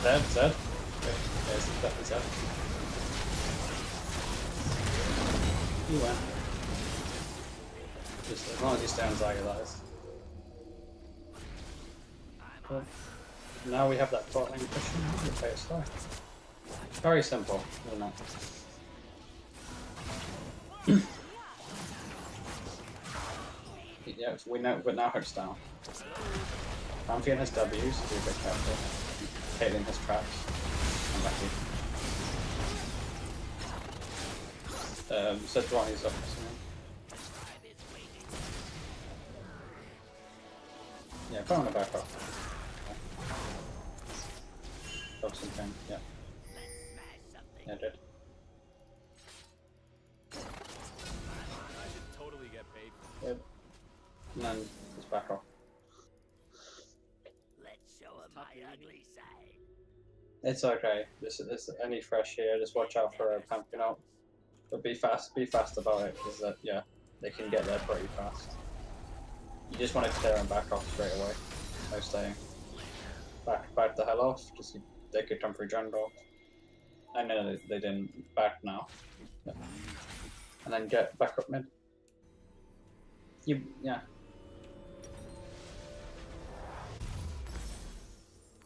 Zed. Okay, there's definitely Zed. You win. Just as long as you stay on Zarya, that is. Cool. Now we have that bot lane pushing. Okay, it's fine. Very simple, isn't it? Yeah, we know, but now Hook's down. Amphion has W's, so be a bit careful. Caitlyn has traps. I'm lucky. Sejuani's up. Yeah, put on the back up. Drop something, yeah. Yeah, I did. Totally get paid. Good. And then just back off. Let's show him my ugly side. It's okay. This any fresh here. Just watch out for a pumpkin up. But be fast about it, because yeah, they can get there pretty fast. You just want to clear and back off straight away. No staying. Back the hell off. Just they could come through jungle. I know they didn't. Back now. Yeah. And then get back up mid. Yeah.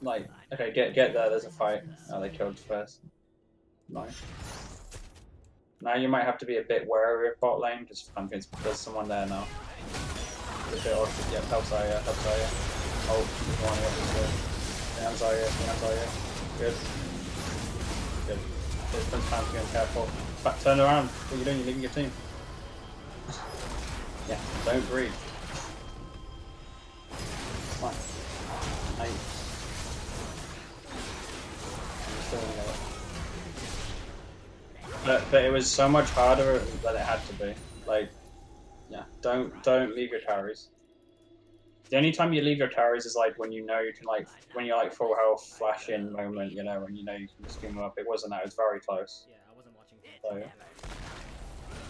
Like, okay, get there, there's a fight. Oh, they killed first. Nice. Now you might have to be a bit wary of bot lane, just because there's someone there now. Yeah, help Zarya, help Zarya. Oh, he's one up, he's good. Down Zarya. Good. Good. There's Prince Pantheon, careful. Back, turn around. What are you doing? You're leaving your team. Yeah, don't breathe. Come on. Nice. I'm still in there. But it was so much harder than it had to be. Like, yeah, don't leave your carries. The only time you leave your carries is like when you know you can when you're like full health flash in moment, you know, when you know you can just them up. It wasn't that, it was very close. Yeah, I wasn't watching. So,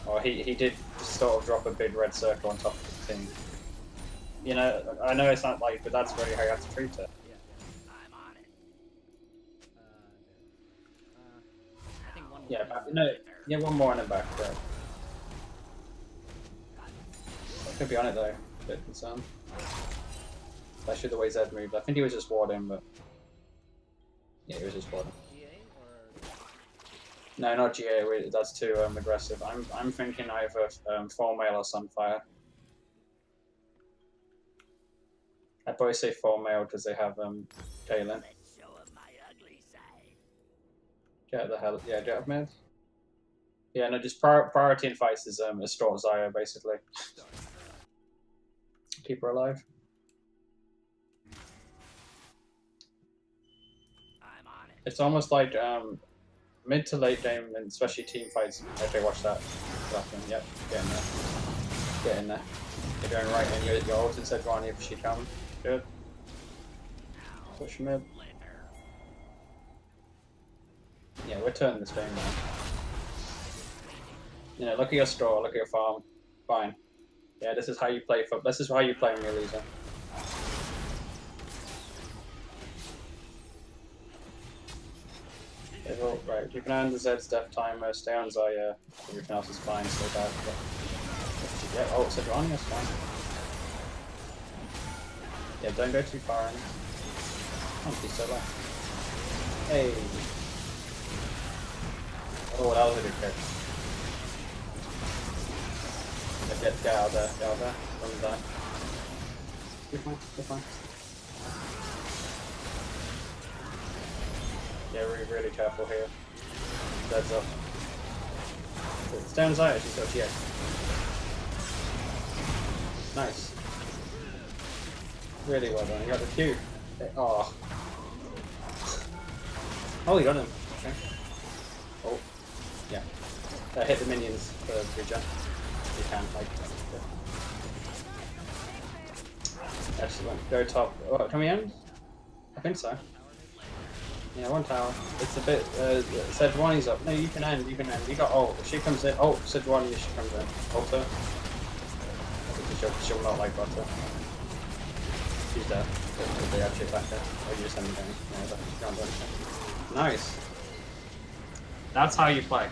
or he did sort of drop a big red circle on top of the team. You know, I know it's not like, but that's really how you have to treat it. I'm on it. I think one more. Yeah, no, yeah, one more in the back, right. I could be on it though, a bit concerned. Especially the way Zed moved. I think he was just warding, but yeah, he was just warding. GA or No, not GA. That's too aggressive. I'm thinking either Full Mail or Sunfire. I'd probably say Full Mail because they have Kaylin. Let's show 'em my ugly side. Get the hell, yeah, get up mid. Yeah, no, just priority in fights is a Straught Zarya basically. Keep her alive. I'm on it. It's almost like mid to late game, and especially team fights. Okay, watch that. Yep, get in there. Get in there. You're going right in. Your ult instead of if she comes. Good. Push mid. Yeah, we're turning this game now. You know, look at your straw, look at your farm. Fine. Yeah, this is how you play football. This is how you play when you're losing. Right, keep an eye on the Zed's death timer, stay on Zarya, everything else is fine, stay back. Yeah, oh, it's Sejuani, that's fine. Yeah, don't go too far in. Don't be so low. Hey! Oh, that was a good catch. Get out of there, get out of there. Don't die. You're fine, you're fine. Yeah, we're really careful here. Dead's up. Stay on Zarya, she's got GX. Nice. Really well done. You got the Q. Oh. Oh, you got him. Okay. Oh. Yeah. Hit the minions for regen. You can, like. Yeah. Excellent. Go top. Oh, can we end? I think so. Yeah, one tower. It's a bit. Sejuani's up. No, you can end. You can end. You got ult. If she comes in. Oh, Sejuani, she comes in. Ult her. She'll not like butter. She's dead. They actually back her. Or you just send me down. Yeah, but she can't do anything. Nice. That's how you play.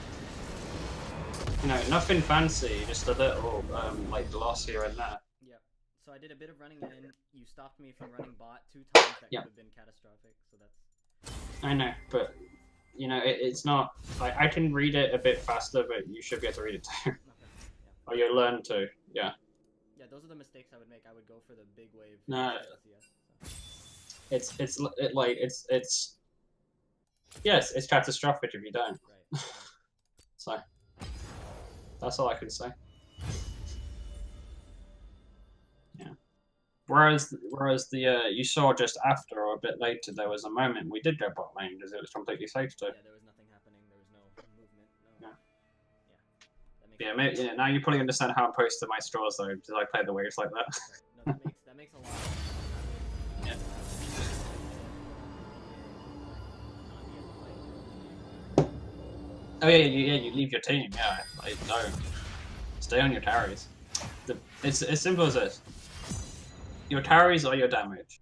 You know, nothing fancy, just a little like loss here and there. Yep. So I did a bit of running in. You stopped me from running bot 2 times. That could have been catastrophic. So that's. I know, but you know, it's not. Like, I can read it a bit faster, but you should be able to read it too. Okay. Yeah. Or you learn to. Yeah. Yeah, those are the mistakes I would make. I would go for the big wave. No. CS, so. It's yes, it's catastrophic if you don't. Right. So that's all I can say. Yeah. Whereas the you saw just after or a bit later there was a moment we did go bot lane because it was completely safe to. Yeah, there was nothing happening. There was no movement. No. Yeah. Yeah, maybe, now you probably understand how I'm posting my straws though, because I play the waves like that. Right. No, that makes a lot of sense. Yeah. Oh yeah, you leave your team. Yeah, like no, stay on your carries. It's as simple as this. Your carries are your damage.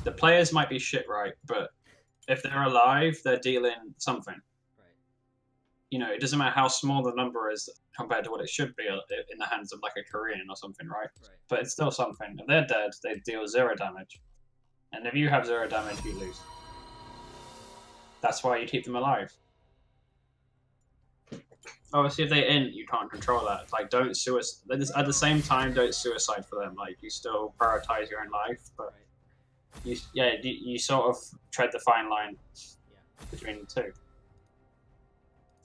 The players might be shit, right? But if they're alive, they're dealing something. Right. You know, it doesn't matter how small the number is compared to what it should be in the hands of like a Korean or something, right? But it's still something. If they're dead, they deal 0 damage. And if you have 0 damage, you lose. That's why you keep them alive. Obviously, if they int, you can't control that. Like, don't suicide. At the same time, don't suicide for them. Like, you still prioritize your own life, but Right. you sort of tread the fine line Yeah. between the two.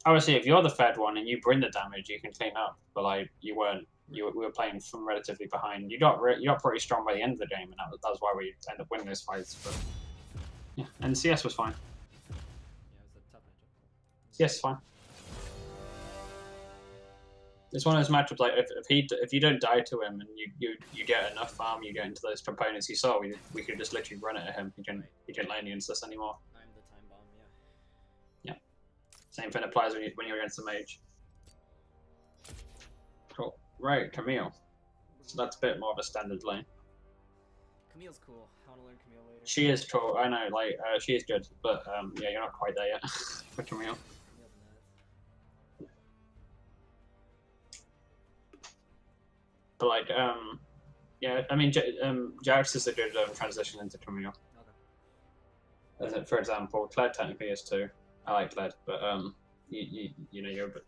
Obviously, if you're the fed one and you bring the damage, you can clean up. But like, you weren't. We were playing from relatively behind. You got pretty strong by the end of the game, and that was why we ended up winning those fights. But yeah, and CS was fine. Yeah, it was a tough matchup. CS is fine. It's one of those matchups like if you don't die to him and you get enough farm, you get into those components you saw, we could just literally run it at him. He can lay any insist anymore. I'm the time bomb, yeah. Yeah. Same thing applies when you're against the mage. Cool. Right, Camille. So that's a bit more of a standard lane. Camille's cool. I want to learn Camille later. She is cool. I know, like she is good, but yeah, you're not quite there yet for Camille. Camille's nuts. But like yeah, I mean Jax is a good transition into Camille. Okay. For example, Kled technically is too. I like Kled, but you know you're a bit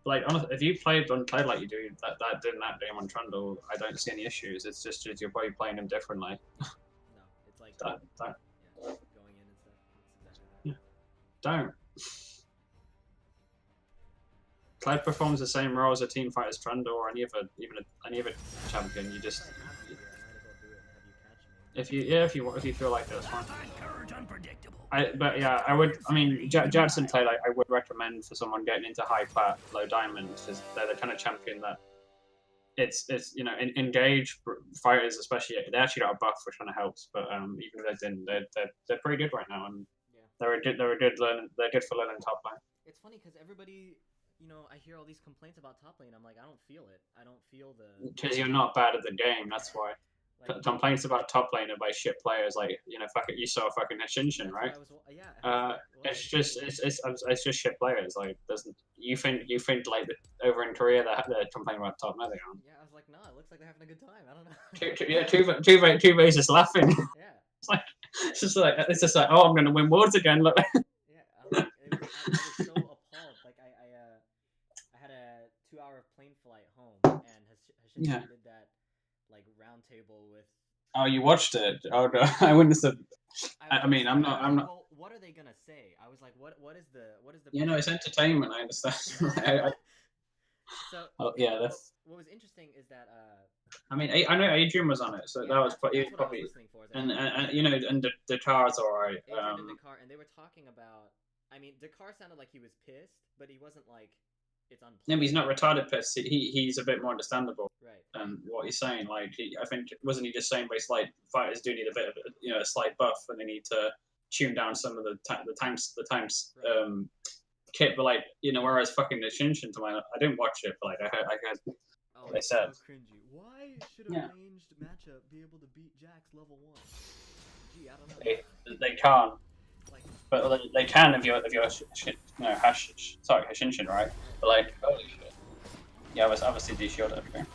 like honestly, if you played on Kled like you do that game on Trundle, I don't see any issues. It's just you're probably playing him differently. No, it's like That. yeah, going in and stuff. It's exactly that. Yeah. Don't. Kled performs the same role as a team fight as Trundle or any other champion. You just if you feel like that's fine. But yeah, I would. I mean, Jadson Clay, like, I would recommend for someone getting into high plat, low diamond, because they're the kind of champion that it's you know engage fighters, especially they actually got a buff which kind of helps. But even if they didn't, they're pretty good right now, and Yeah. they're good for learning top line. It's funny because everybody, you know, I hear all these complaints about top lane. I'm like, I don't feel it. I don't feel the. Because you're not bad at the game, that's why. Like, Complaints about top laner by shit players, like you know, you saw fucking Shinshin, that's right? what I was, yeah. It's just shit players. Like, doesn't you think like over in Korea they're complaining about top? No, they aren't. Yeah, I was like, no, it looks like they're having a good time. I don't know. Yeah, two is just laughing. Yeah. It's just like, oh, I'm gonna win worlds again. Look. Yeah, I was so appalled. Like I had a 2-hour plane flight home, and Hashin Yeah. did that like round table with. Oh, you watched it? Oh no, I wouldn't have. I was mean, like, I'm not. Well, what are they gonna say? I was like, what is the You know, it's entertainment. I understand. So Oh yeah, that's. what was interesting is that I mean, I know Adrian was on it, so yeah, that was that's what I was probably. listening for. And you know, and the car's alright. Adrian and Dakar, and they were talking about. I mean, Dakar sounded like he was pissed, but he wasn't like it's unpleasant. No, but he's not retarded pissed. He's a bit more understandable. Right. What he's saying, like I think wasn't he just saying basically like fighters do need a bit of a slight buff and they need to tune down some of the times Right. kit, but like whereas fucking the Shinshin to my I didn't watch it, but like I heard Oh, they it's said. so cringy. Why should a Yeah. ranged matchup be able to beat Jax level 1? Gee, I don't know. they can't, Like, but they can if you're Shinshin, right? But like holy shit, yeah, I was obviously de-shielded everything.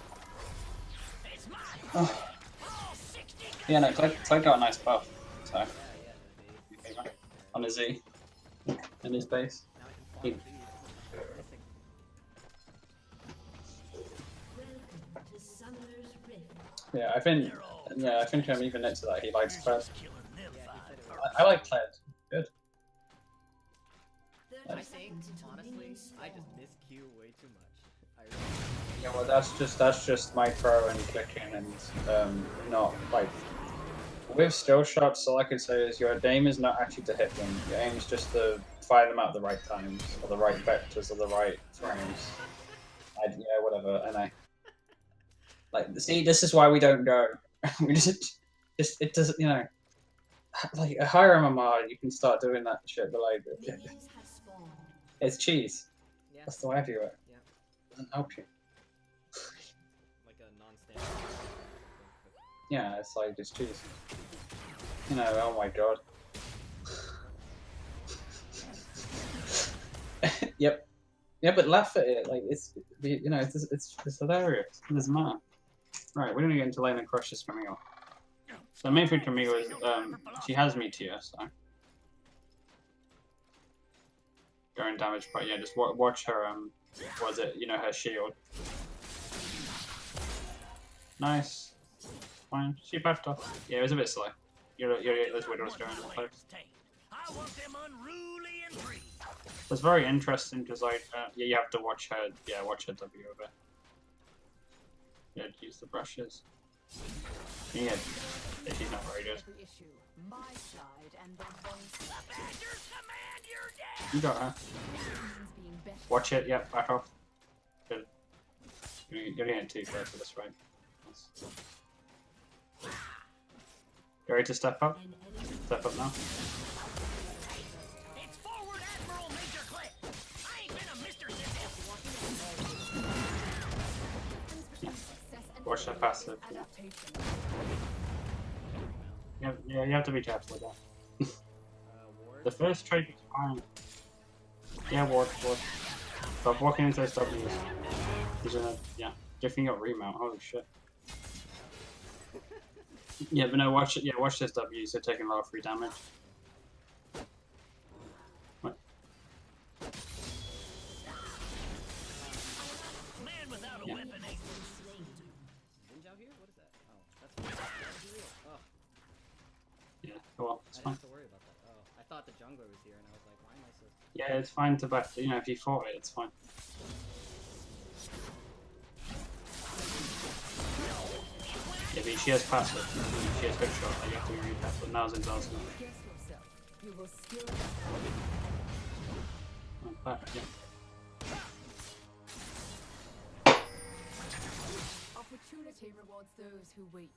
Oh. Yeah, no, Clay got a nice buff, so yeah, they on his Z in his base. now I can farm Welcome to Summoner's Rift. Yeah, I think even next to that he likes Kled. Yeah, he said it was. I like Kled. Good. 30 I think, seconds until honestly, minions I spawn. just miss Q way too much. I really Yeah, well, that's just micro and clicking and not like with skill shots. All I can say is your aim is not actually to hit them. Your aim is just to fire them out at the right times or the right vectors or the right frames. Yeah, whatever. And I like see. This is why we don't go. We just it doesn't like a higher MMR. You can start doing that shit, but like Minions have spawned. it's cheese. Yeah, That's the way I view it. yeah, It doesn't help you. like a non-standard. Yeah, it's like just cheese. Oh my god. Yep. Yeah, but laugh at it. Like it's hilarious. It doesn't matter. Right, we're gonna get into lane and crush this Camille. So the main thing Camille is she has Meteor, so going damage, but yeah, just watch her was it, you know, her shield. Nice. Fine. She backed off. Yeah, it was a bit slow. Those widows going close. I want them unruly and free. It's very interesting because, like, yeah, you have to watch her. Yeah, watch her W a bit. Yeah, use the brushes. Yeah, she's not very good. Every issue, my side and the voice The Badgers command your death. You got her. means being better. Watch it. Yep, back off. Good. You're getting too close to this, right? Nice. You ready to step up? An enemy Step up now. It's forward Admiral Major Cliff. I ain't been a mister since Watch that passive. Yeah, you have to be careful with that. Ward. The first trade is fine. Yeah, ward. Stop walking into those W's. He's gonna, yeah. Giving up remount. Holy shit. Yeah, but no, watch it. Yeah, watch this W. So taking a lot of free damage. What? man without a Yeah. weapon ain't Ninja out here? What is that? Oh, that's real. Oh, Yeah, go on. I It's didn't fine. have to worry about that. Oh, I thought the jungler was here, and I was like, why am I so? Yeah, it's fine to back. You know, if you fought it, it's fine. Yeah, but she has passive. She has good shot. Like, you have to be really careful. Now's in Dallas. Guess yourself. You will skill. Back, yeah. Opportunity rewards those who wait.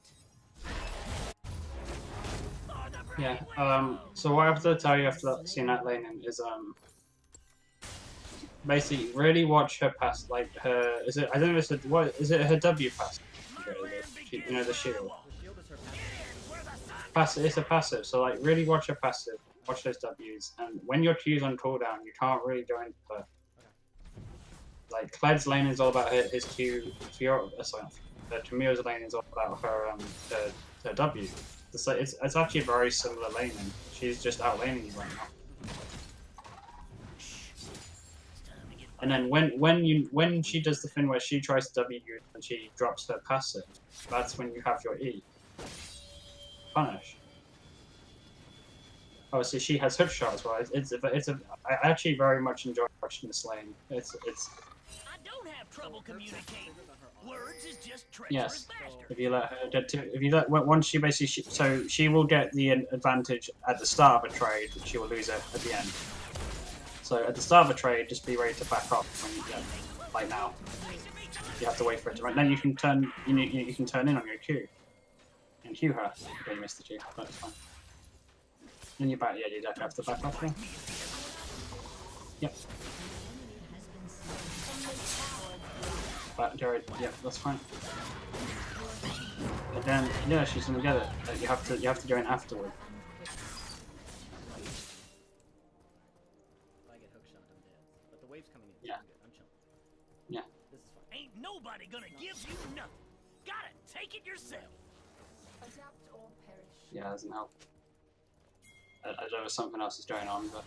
Yeah. So what I have to tell you after that, seeing that laning is basically really watch her pass, like her. Is it? I don't know. If it's a, what is it? Her W pass. You know, the shield. The shield is her passive. Passive. It's a passive. So like really watch her passive. Watch those W's, and when your Q's on cooldown, you can't really go into her. Like Cled's lane is all about his Q. Tamiyo's lane is all about her her W. It's actually very similar laning. She's just out laning you right now. And then when she does the thing where she tries to W you and she drops her passive, that's when you have your E. Punish. Obviously, she has hook shot as well. I actually very much enjoy watching this lane. It's. I don't have trouble communicating. Words is just treacherous Yes. bastard. If you let her get to, if you let once she basically, so she will get the advantage at the start of a trade, but she will lose it at the end. So at the start of a trade, just be ready to back off when you get, like now. You have to wait for it to run. Then you can turn, you can turn in on your Q, and Q her. Okay, you missed the Q, but it's fine. Then you back, yeah, you definitely have to back off. Yeah. Yep. Back, Jared. Yep, that's fine. But then, yeah, she's gonna get it. You have to go in afterward. If I get hook shot, I'm dead. But the wave's coming in. Yeah. I'm good. I'm chilling. Yeah. This is fine. Ain't nobody gonna give you nothing. Gotta take it yourself. Adapt or perish. Yeah, it doesn't help. I don't know if something else is going on, but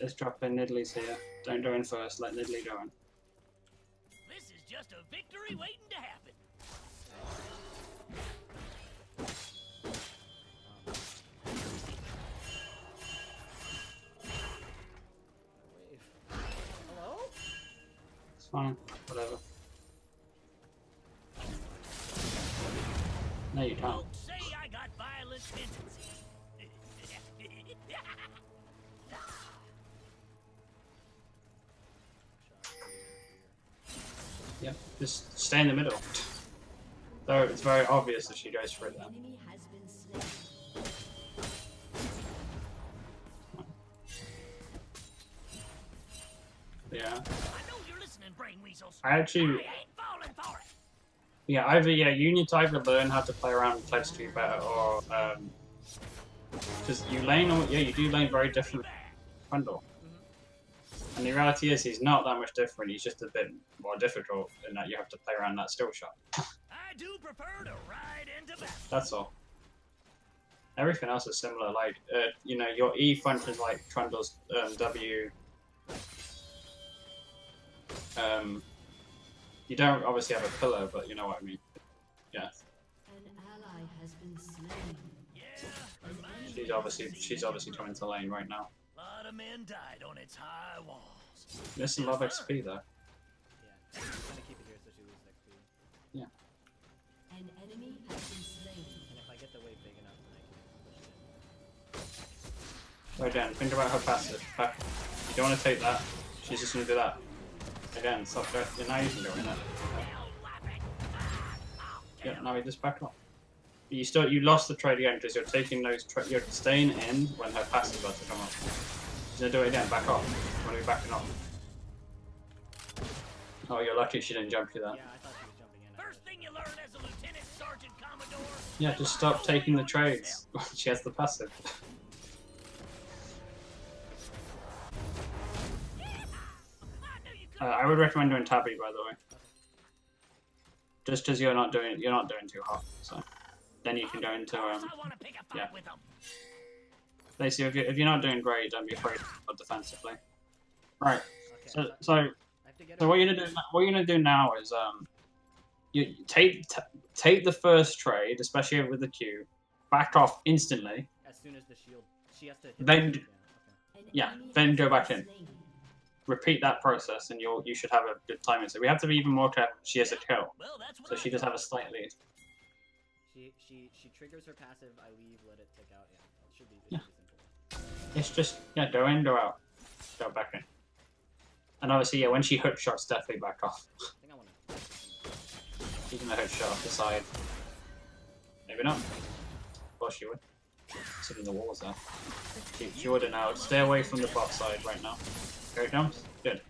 let's drop in. Niddly's here. Don't go in first. Let Niddly go in. This is just a victory waiting to happen. Wave. Hello? It's fine. Whatever. No, you can't. Don't say I got violent tendencies. Yep. Just stay in the middle. Though it's very obvious if she goes for it then. enemy has been slain. Yeah. I know you're listening, brain weasels. I actually. I ain't falling for it. Yeah, you need to either learn how to play around with Pledge 2 better, or because you lane, you do lane very different from Trundle. And the reality is, he's not that much different. He's just a bit more difficult in that you have to play around that still shot. I do prefer to ride into battle. That's all. Everything else is similar. Like, you know, your E functions like Trundle's W. You don't obviously have a pillar, but you know what I mean. Yeah. An ally has been slain. She's obviously coming to lane right now. A lot of men died on its high walls. There's some love XP though. Yeah, I'm gonna keep it here so she loses XP. Yeah. An enemy has been slain. And if I get the wave big enough, then I can push it in. So again, think about her passive. You don't want to take that. She's just going to do that. Again, stop there. Yeah, now you can go in there. Yeah, now you just back off. You lost the trade again because you're taking those. You're staying in when her passive about to come up. She's going to do it again. Back off. You want to be backing off. Oh, you're lucky she didn't jump you there. Yeah, I thought she was jumping in. First thing you learn as a lieutenant sergeant commodore. Yeah, just stop taking the trades. She has the passive. I would recommend doing Tabby, by the way. Just because you're not doing too hot, so then you can go into yeah. Basically, if you're not doing great, don't be afraid of defensively. Right. Okay, So what you're gonna do now is you take the first trade, especially with the Q, back off instantly. As soon as the shield, she has to. Then Yeah, An enemy then has go been back in. slain. Repeat that process, and you should have a good timing. So we have to be even more careful. She has a kill, Well, that's what so I she does have a thought. slight lead. She triggers her passive. I leave, let it tick out. Yeah, it should be simple. It's just go in, go out, go back in. And obviously, yeah, when she hook shots, definitely back off. I think I want to. She's gonna hook shot off the side. Maybe not. Of course she would. Sitting the walls there. She would now. Stay away from the bot side right now. Here it comes. Good.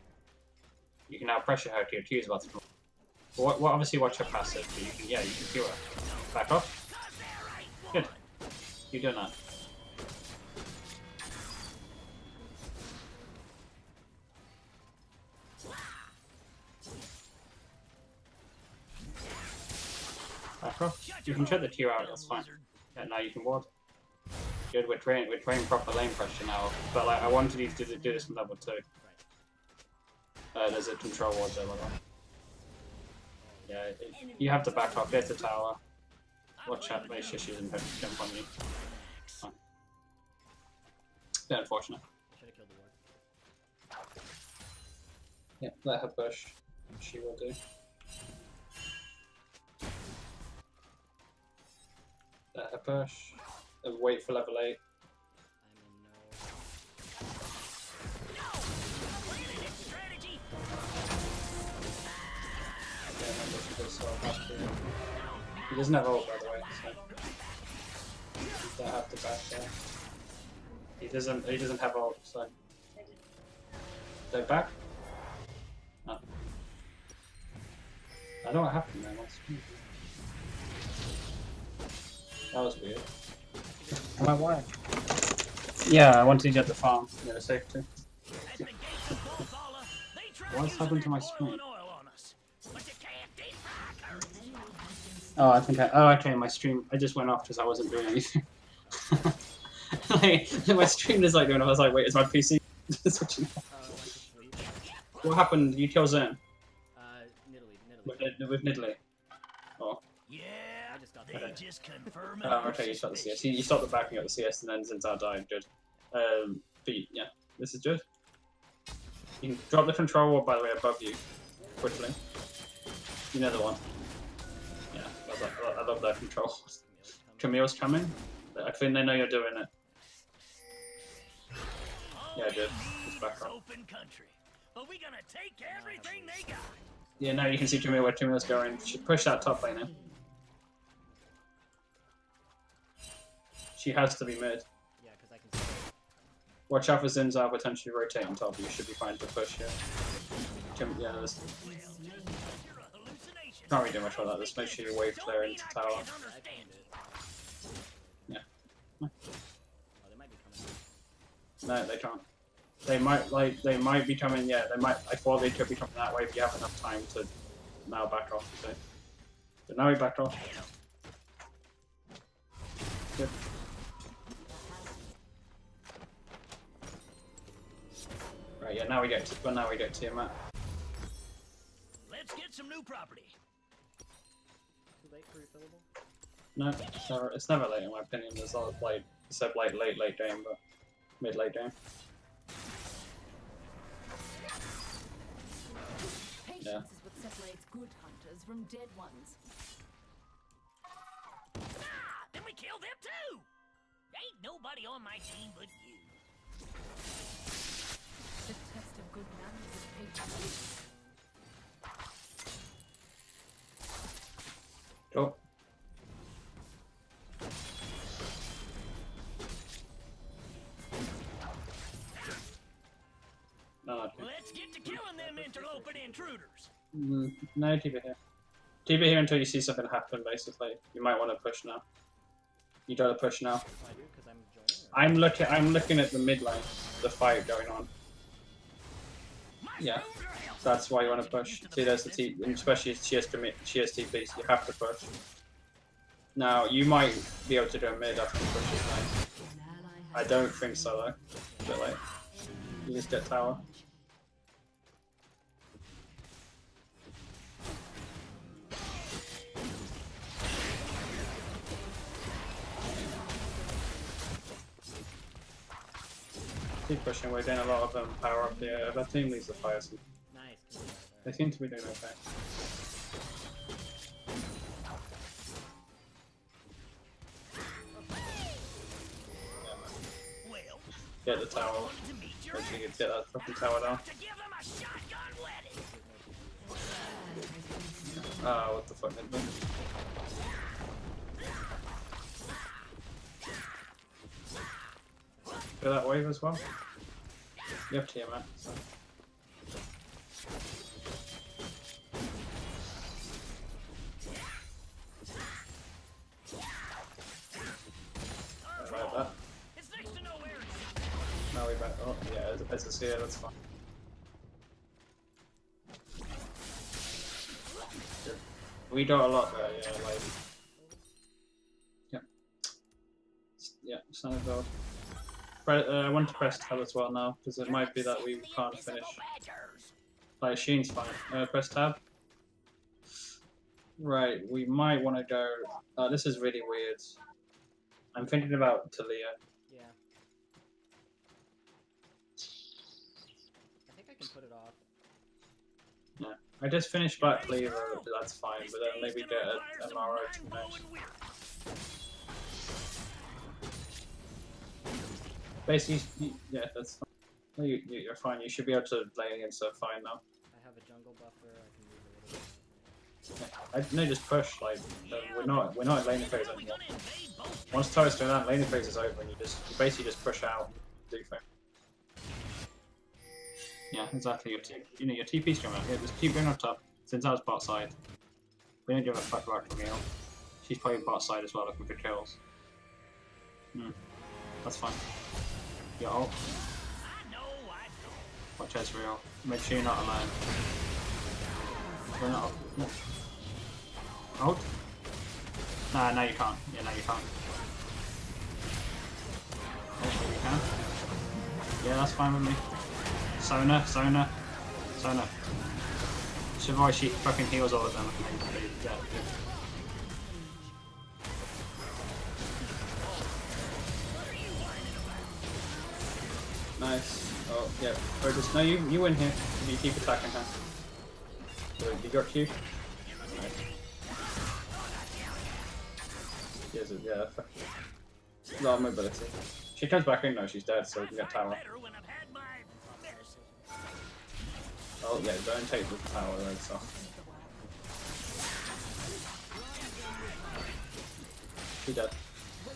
You can now pressure her to your Q's about to come. What obviously watch her passive, but you can Q her. Back off. Good. You're doing that. Back off. You can shut the Q out, that's fine. Yeah, now you can ward. Good, we're training proper lane pressure now. But like I wanted you to do this in level 2. There's a control ward there, by the way. Yeah, you have to back off, get the tower. Watch out, make sure she doesn't jump on you. Fine. Bit unfortunate. Should have killed the ward. Yeah, let her push. She will do. Let her push. And wait for level 8. Yeah, remember she does so much too. He doesn't have ult, by the way, so you don't have to back there. He doesn't have ult, so don't back? No. I don't know what happened there. That was weird. Why? Yeah, I wanted to get the farm. Yeah, safe too. What's happened to my screen? Oh, I think okay, my stream, I just went off because I wasn't doing anything. Like, my stream is like doing it, I was like, wait, is my PC switching off? What happened? You kill Zen? Nidalee. With Nidalee? Oh. Yeah, I just got they that. just confirmed. Oh, okay, you stopped the CS. You stopped the backing up the CS and then since I died, good. But yeah, this is good. You can drop the control wall, by the way, above you, quickly. You know the one. Yeah, I love that control. Camille's coming. I think they know you're doing it. Yeah, good. Just back up. Open country. But we gonna take everything they got. Yeah, now you can see Camille where Camille's going. She push that top lane in. She has to be mid. Yeah, because I can see. Watch out for Zinzar potentially rotate on top. You should be fine to push here. Yeah, there's... Can't really do much about that. Just make sure you wave clear into tower. Yeah. Oh, they might be coming. No, they can't. They might be coming. Yeah, they might. I thought they could be coming that way, but you have enough time to now back off. So, but now we backed off. Good. Right. Yeah. Now we get Tiamat. get some new property. Too late for refillable? No, it's never late in my opinion. There's not like except like late game, but mid-late game. Patience Yeah. is what separates good hunters from dead ones. Ah, then we kill them too. Ain't nobody on my team but you. The test of good manners is patience. Oh. No, Let's get to killing them interloping intruders. no, keep it here. Keep it here until you see something happen, basically. You might want to push now. You gotta push now. Oh, I do, because I'm joining? Or? I'm looking at the mid lane, the fight going on. Yeah. So that's why you want to push. See, there's the T, especially if she has TP, so you have to push. Now, you might be able to do a mid after you push this lane. An ally I has don't think so, though. A bit late. You just get tower. Keep pushing, we're getting a lot of power up here. If our team leaves the fire, so Nice. Good job they there. seem to be doing okay. Well, Get the tower. wanted to meet your Make sure you ends. get that fucking tower down. To give them a shotgun wedding. Ah, what the fuck, Midland? Go that wave as well? You have TM, Matt. So. Like that. It's next to nowhere. Now we back. Oh, yeah, as a seer, that's fine. Good. We got a lot there, yeah, like. Yeah. Yeah, standard build. I want to press tab as well now, because it might be that we can't finish. Like, Sheen's fine. Press tab. Right, we might want to go. This is really weird. I'm thinking about Talia. Yeah. I think I can put it off. I just finished Black Cleaver, but that's fine, but then maybe get a Mara next. Basically, yeah, that's fine. No, you're fine. You should be able to lane against her fine now. I have a jungle buffer. I can move a little bit. No, just push. Like we're not in laning phase anymore. Once turret's going down, laning phase is over, and you basically just push out and do things. Yeah, exactly. Your TP's coming out. Yeah, just keep going up top. Since I was bot side, we don't give a fuck about Camille. She's playing bot side as well, looking for kills. That's fine. Your ult. Watch Ezreal. Make sure you're not alone. We're not. No. Ult? Nah, no you can't. Yeah, no you can't. Oh, you can. Yeah, that's fine with me. Sona. Shavoi, she fucking heals all of them. Yeah, yeah. Nice. Oh, yeah. Or just, no, you win here. You keep attacking her. So you got Q? Nice. Yes, yeah. A lot of mobility. She comes back in, no, she's dead, so we can get tower. Oh, yeah, don't take the tower, though, so. She's dead.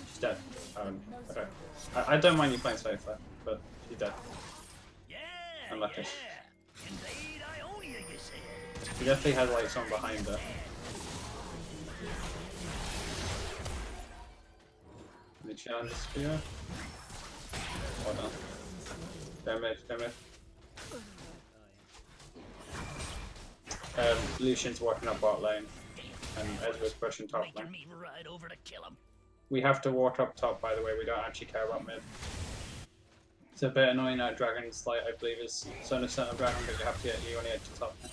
She's dead. Okay. I don't mind you playing safe, though, but she's dead. Unlucky. Indeed, I owe you, you said. She definitely had, like, someone behind her. Any challenge spear? Or not? Damage. Lucian's working up bot lane, and Ezra's pushing top lane. Me right over to kill him. We have to walk up top, by the way, we don't actually care about mid. It's a bit annoying that Dragon's, like, I believe is Son of Dragon, but you have to get you on the edge of top now.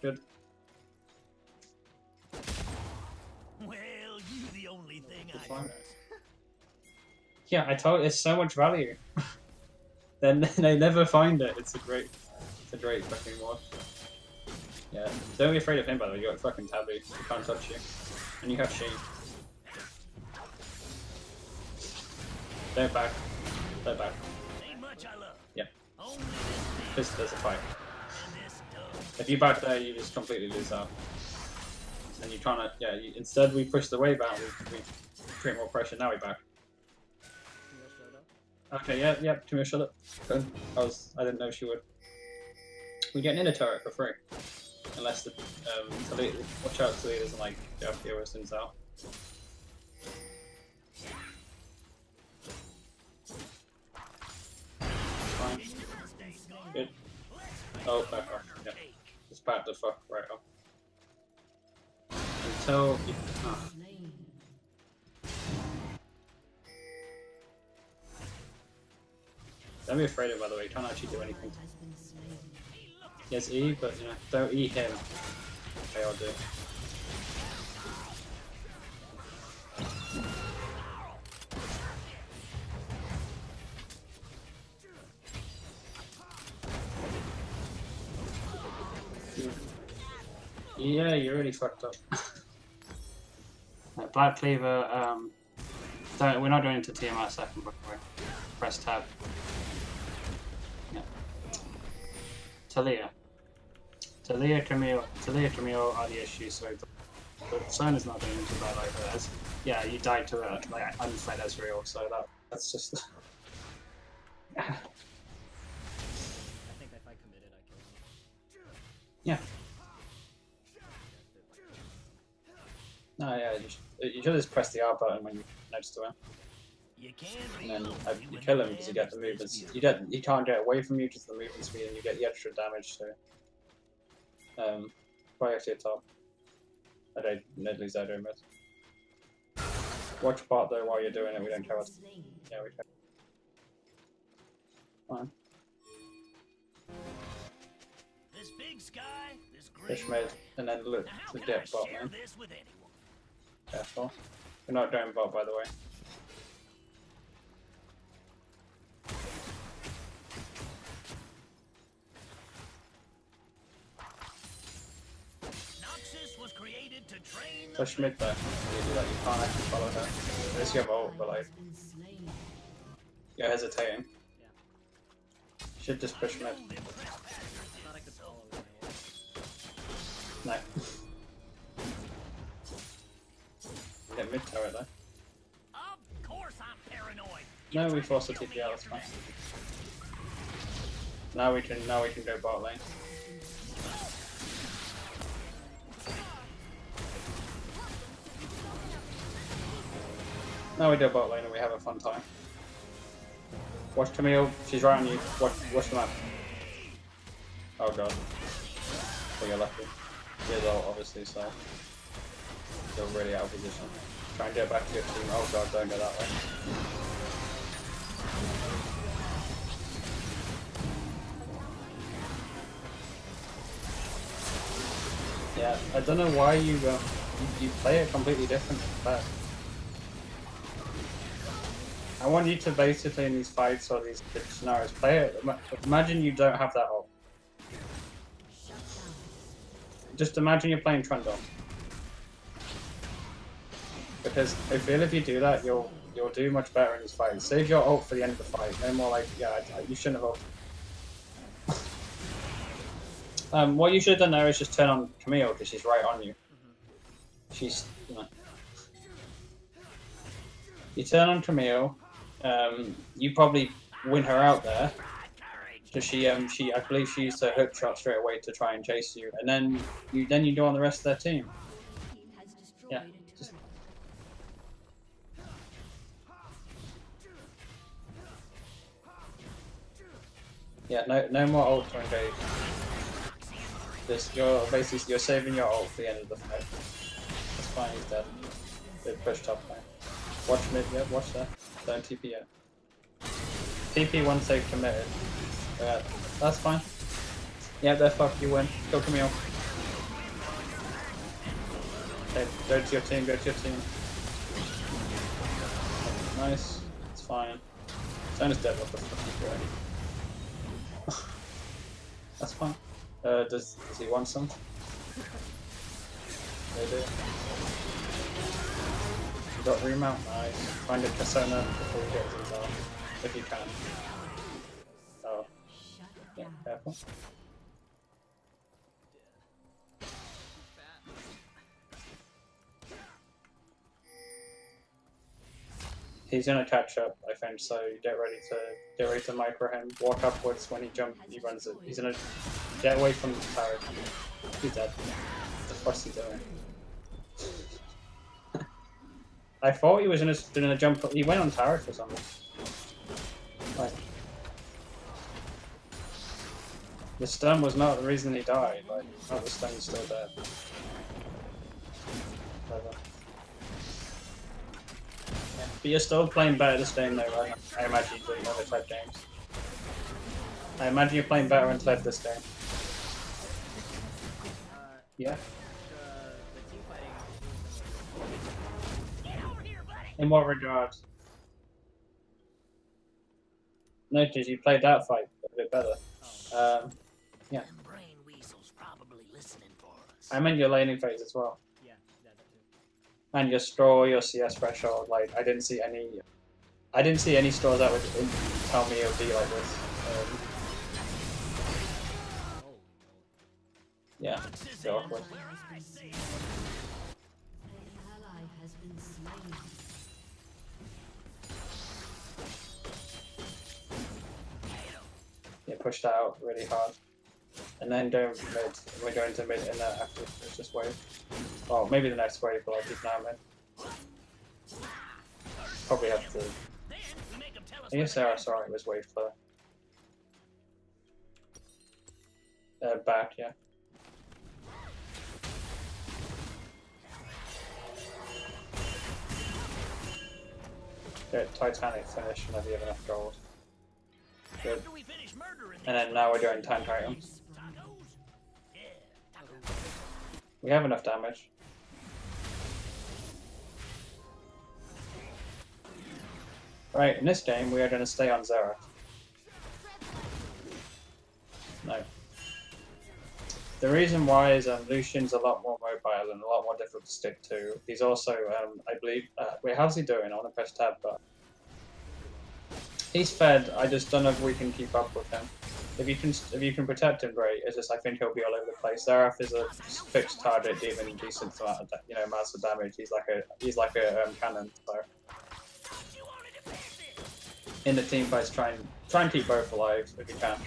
Good. Well, you the only thing I Fine. trust. Yeah, I told it's so much value. Then they never find it. It's a great fucking watch. Yeah, don't be afraid of him by the way. You got fucking taboo. He can't touch you, and you have she. Don't back. Don't back. Ain't much I love. Yeah. Only There's a fight. and this dog. If you back there, you just completely lose out. And you're trying to, yeah. Instead, we push the wave out. We create more pressure. Now we back. Camille showed up. Okay, yeah. Camille, shut up. Good. I didn't know she would. We get an inner turret for free, unless the Talia, watch out, Talia doesn't like go after your wisdoms out. Fine. Good. Oh, back off. Yeah. Just back the fuck right up. Until you, Slain. don't be afraid of it, by the way. You can't actually do anything. Has been slain. Yes, E, but you know, don't E him. Okay, I'll do. Yeah, you're really fucked up. Black Cleaver, we're not going into TMR second, but we're press tab. Yeah. Talia, Camille are the issue, so the sun is not doing too bad like that. Yeah, you died to a like unfed Ezreal, so that's just. I think if I committed, I killed him. Yeah. No, yeah, you should just press the R button when you next to him, You can't and then be you kill him because you get the movements. He can't get away from you, just the movement speed, and you get the extra damage too. Right to your top. I don't Nedley's out doing it. Watch bot though while you're doing it. We don't care what. Slain. Yeah, we care. Fine. This big sky, this great Fish mid, and then look Now how to can get I bot share man. this with anyone? Careful. We're not doing bot, by the way. Noxus was created to train the Push mid there. You do that. You can't actually follow her. Unless you have ult, but like Has been slain. you're hesitating. Yeah. Should just push mid. I thought I could follow with my ult. No. Get mid turret though. Of course I'm paranoid. No, we forced the TP out. That's fine. Now we can go bot lane. Now we do bot lane and we have a fun time. Watch Camille, she's right on you. Watch the map. Oh god. Well, you're lucky. He has ult, obviously, so you're really out of position. Try and get back to your team. Oh god, don't go that way. Yeah, I don't know why you play it completely different than that. I want you to basically in these fights or these scenarios play it. Imagine you don't have that ult. Just imagine you're playing Trundle. Because I feel if you do that, you'll do much better in these fights. Save your ult for the end of the fight. No more like, yeah, you shouldn't have ult. What you should have done there is just turn on Camille because she's right on you. She's, you know. You turn on Camille. You probably win her out there. Because she, I believe she used her hook shot straight away to try and chase you, and then you do on the rest of their team. Team has destroyed Yeah, a just- turret. Yeah, no more ult to engage. Just you're saving your ult for the end of the fight. That's fine, he's dead. Good push top lane. Watch mid, yeah, watch that. Don't TP yet. TP once they've committed. Yeah, that's fine. Yeah, they're fucked, you win. Go Camille. Okay, go to your team, go to your team. Nice. It's fine. Sona's dead, what the fuck is doing? That's fine. Does he want some? Maybe. You got remount, nice. Find a persona before you get these off. If you can. Oh. Yeah, careful. He's gonna catch up, I think, so get ready to micro him. Walk upwards when he runs it. He's gonna get away from the tower. He's dead. What the fuck's he doing? I thought he was gonna jump. He went on tower for some reason. Like, the stun was not the reason he died. Like, not the stun, he's still dead. Whatever. Yeah. But you're still playing better this game, though, right? I imagine you're doing other type games. I imagine you're playing better in Tled this game. Yeah. The team fighting. In what regard? No, because you played that fight a bit better. Yeah. Them brain weasels probably listening for us. I meant your laning phase as well. Yeah, that too. And your straw, your CS threshold. Like, I didn't see any straws that would tell me it would be like this. Yeah, it's awkward. An ally has been slain. Yeah, push that out really hard. And then go mid. We're going to mid and after it's just wave. Oh, maybe the next wave, but I'll keep now mid. Probably have to. I guess Sarah saw it was wave clear. Back, yeah. Get Titanic finish whenever you have enough gold. Good. And then now we're doing tank items. We have enough damage. Right, in this game we are going to stay on Zera. No. The reason why is Lucian's a lot more mobile and a lot more difficult to stick to. He's also, I believe, wait, how's he doing? I want to press tab, but he's fed. I just don't know if we can keep up with him. If you can protect him, great. It's just I think he'll be all over the place. Seraph is a fixed target, dealing decent amount of amounts of damage. He's like a cannon. So in the team fights, try and keep both alive if you can.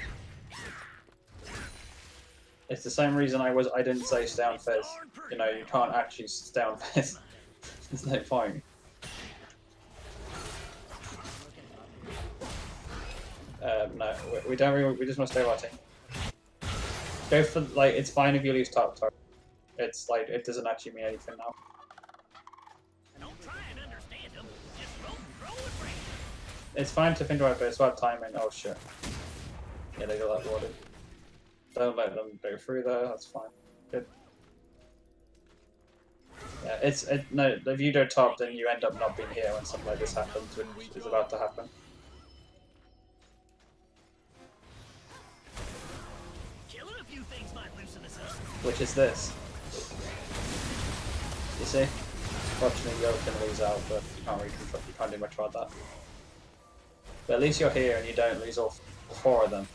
It's the same reason I didn't say stay on Fizz. You know, you can't actually stay on Fizz. There's no point. No, we don't really, we just want to stay our team. Go for, like, it's fine if you lose top turret. It's like, it doesn't actually mean anything now. It's fine to think about it, but it's about timing. Oh shit. Yeah, they got that warded. Don't let them go through there, that's fine. Good. Yeah, no, if you go top, then you end up not being here when something like this happens, which is about to happen. Which is this. You see? Fortunately, Yo can lose out, but you can't really control, you can't do much about that. But at least you're here and you don't lose all four of them.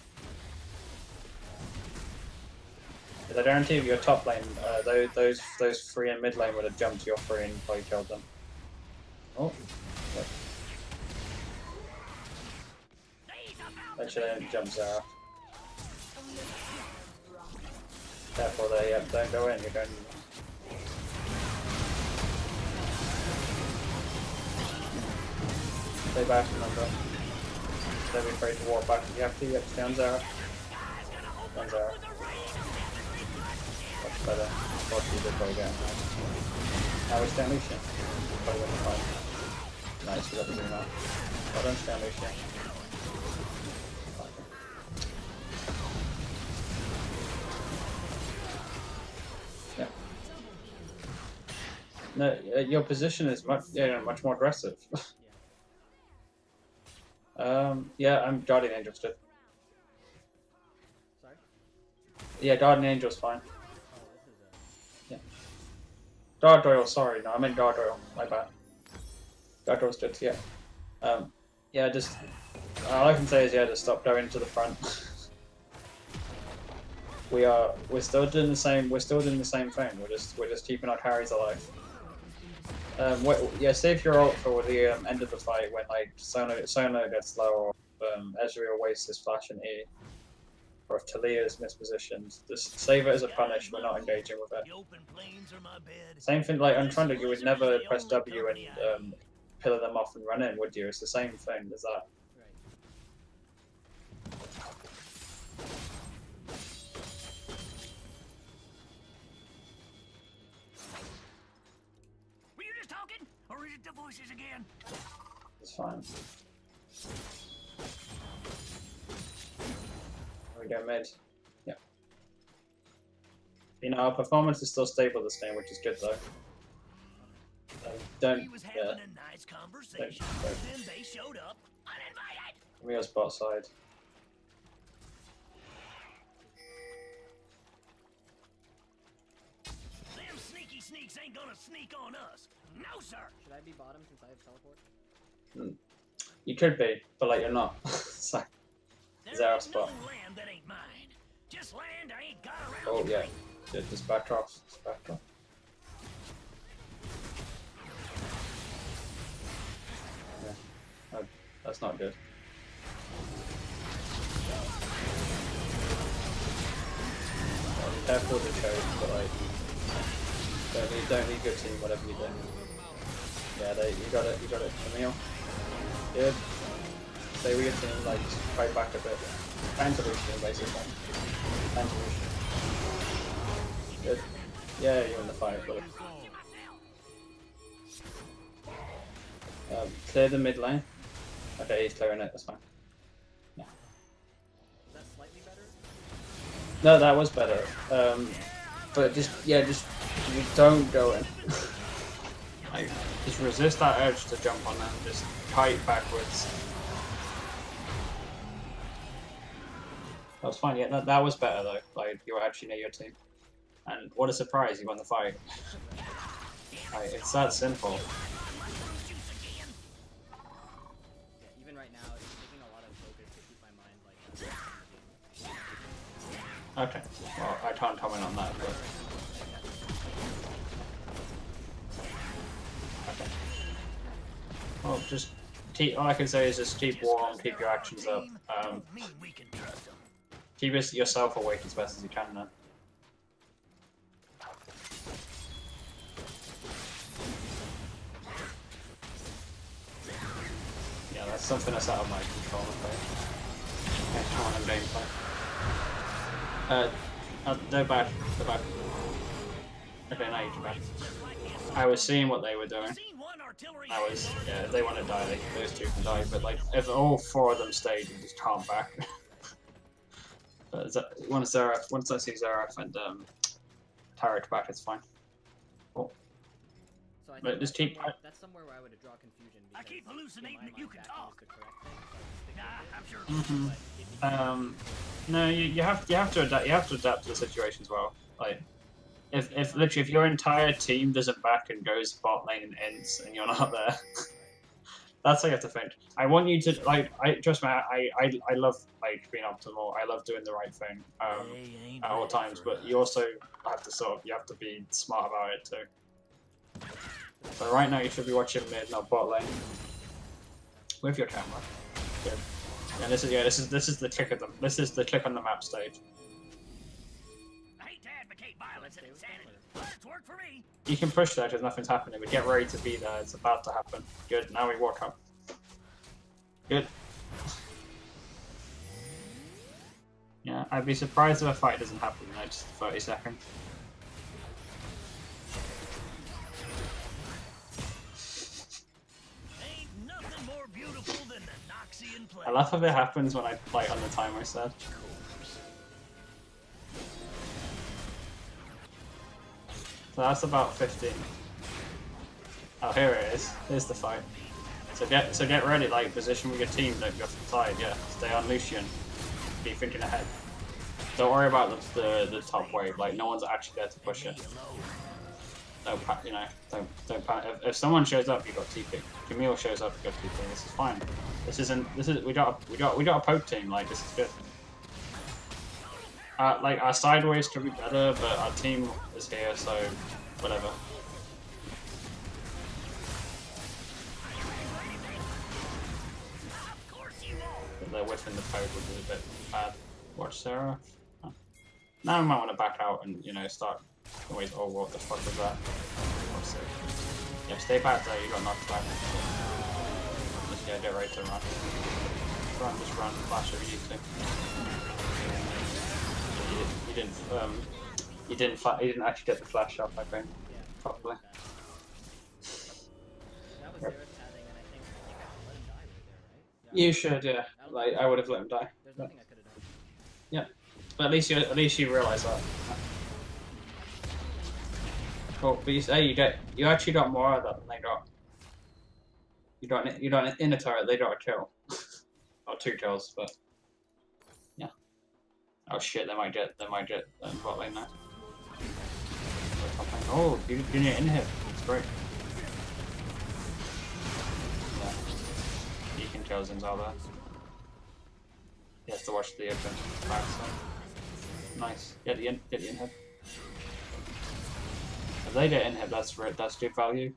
Because I guarantee if you're top lane, those three in mid lane would have jumped your three and probably killed them. Oh, look. Actually, I didn't jump Zara. Careful there, yeah, don't go in, you're going... Stay back, remember. Don't be afraid to walk back if you have to, yep, stay on Zara. On Zara. Much better. Fortunately, you did probably get him now. Now we stay on Lucian. Probably win the fight. Nice, we got the zoom out. Well done, stay on Lucian. No, your position is much much more aggressive. Yeah. Yeah, I'm Guardian Angel's good. Sorry. Yeah, Guardian Angel's fine. Oh, this is a. Yeah. Gargoyle, sorry, no, I meant Gargoyle. My bad. Gargoyle's good. Yeah. Yeah, just all I can say is just stop going to the front. We're still doing the same. We're still doing the same thing. We're just keeping our carries alive. Yeah, save your ult for the end of the fight when like Sona gets low or Ezreal wastes his flash and E, or if Talia is mispositioned. Just save it as a punish. We're not engaging with it. The open plains are my bed. Same thing like on Trundle, you would never press W and pillar them off and run in, would you? It's the same thing as that. Right. Were you just talking, or is it the voices again? It's fine. We go mid. Yeah. You know, our performance is still stable this game, which is good though. Don't. We was having Yeah. a nice conversation, Don't. then they showed up uninvited. We are spot side. Them sneaky sneaks ain't gonna sneak on us. No, sir. Should I be bottom since I have teleport? You could be, but like you're not. So, There Zara ain't spot. no land that ain't mine. Just land I ain't got around Oh to yeah. bring. Just back off. Just back off. Yeah. That's not good. Careful with the choke, but like don't need good team, whatever you do. Yeah, you got it, Camille. Good. Stay with your team, like just fight back a bit. Time to Lucian, basically. Time to Lucian. Good. Yeah, you're in the fight, but clear the mid lane. Okay, he's clearing it, that's fine. Yeah. Is that slightly better? No, that was better. But just you don't go in. Like, just resist that urge to jump on them. Just kite backwards. That was fine. Yeah, that was better though. Like you were actually near your team, and what a surprise! You won the fight. Like, it's that simple. Yeah, even right now, it's taking a lot of focus to keep my mind like. Okay. Well, I can't comment on that, but. Okay. Well, just all I can say is just keep warm, keep your actions up. Don't mean we can trust them. Keep yourself awake as best as you can, then. Yeah, that's something that's out of my control, okay. Come on, gameplay. They're back. They're back. Okay, now you're back. I was seeing what they were doing. Yeah, if they want to die, those two can die, but like, if all four of them stayed, you just can't back. Once I see Zareth and Tarek back, it's fine. Cool. So I But think just keep. that's somewhere where I would draw confusion. I Because keep hallucinating in my that you mind, can backing talk. is the correct thing, so I just stick Nah, with it. I'm sure. Mhm. No, you have to adapt. You have to adapt to the situation as well. Like, if literally if your entire team doesn't back and goes bot lane and ends and you're not there, that's how you have to think. I want you to trust me. I love like being optimal. I love doing the right thing They ain't at all ready times. for But us. you also have to you have to be smart about it too. So right now you should be watching mid, not bot lane, with your camera. Good. And this is the click of them. This is the click on the map stage. I hate to advocate violence and insanity, but it's worked for me. You can push there because nothing's happening, but get ready to be there. It's about to happen. Good. Now we walk up. Good. Yeah, I'd be surprised if a fight doesn't happen in the next 30 seconds. Ain't nothing more beautiful than the Noxian place. I laugh if it happens when I play on the time I said. So that's about 15. Oh, here it is. Here's the fight. So get ready. Like position with your team. Don't go to the side. Yeah. Stay on Lucian. Be thinking ahead. Don't worry about the top wave. Like no one's actually there to push it. Don't don't panic. If someone shows up, you got TP. Camille shows up, you got TP. This is fine. We got a poke team. Like this is good. Like our sideways could be better, but our team is here, so whatever. But they're whiffing the poke, which is a bit bad. Watch Sarah. Oh. Now I might want to back out and start. Always. Oh, what the fuck was that? What's it? Yeah, stay back there. You got knocked back. Just get ready to run. Just run. Flash if you need to. He didn't actually get the flash off, I think, properly. That was Zera's padding, and I think I let him die right there, right? You should, yeah. Like I would have let him die. There's nothing I could have done. Yeah, but at least you realize that. Cool, but you actually got more of that than they got. You got an inner turret. They got a kill, or 2 kills, but. Oh shit, they might get bot lane now. Oh, you need an inhib. That's great. Yeah. You can kill Zinzal there. He has to watch the open back side. Nice. Get the inhib. If they get inhib, that's good value.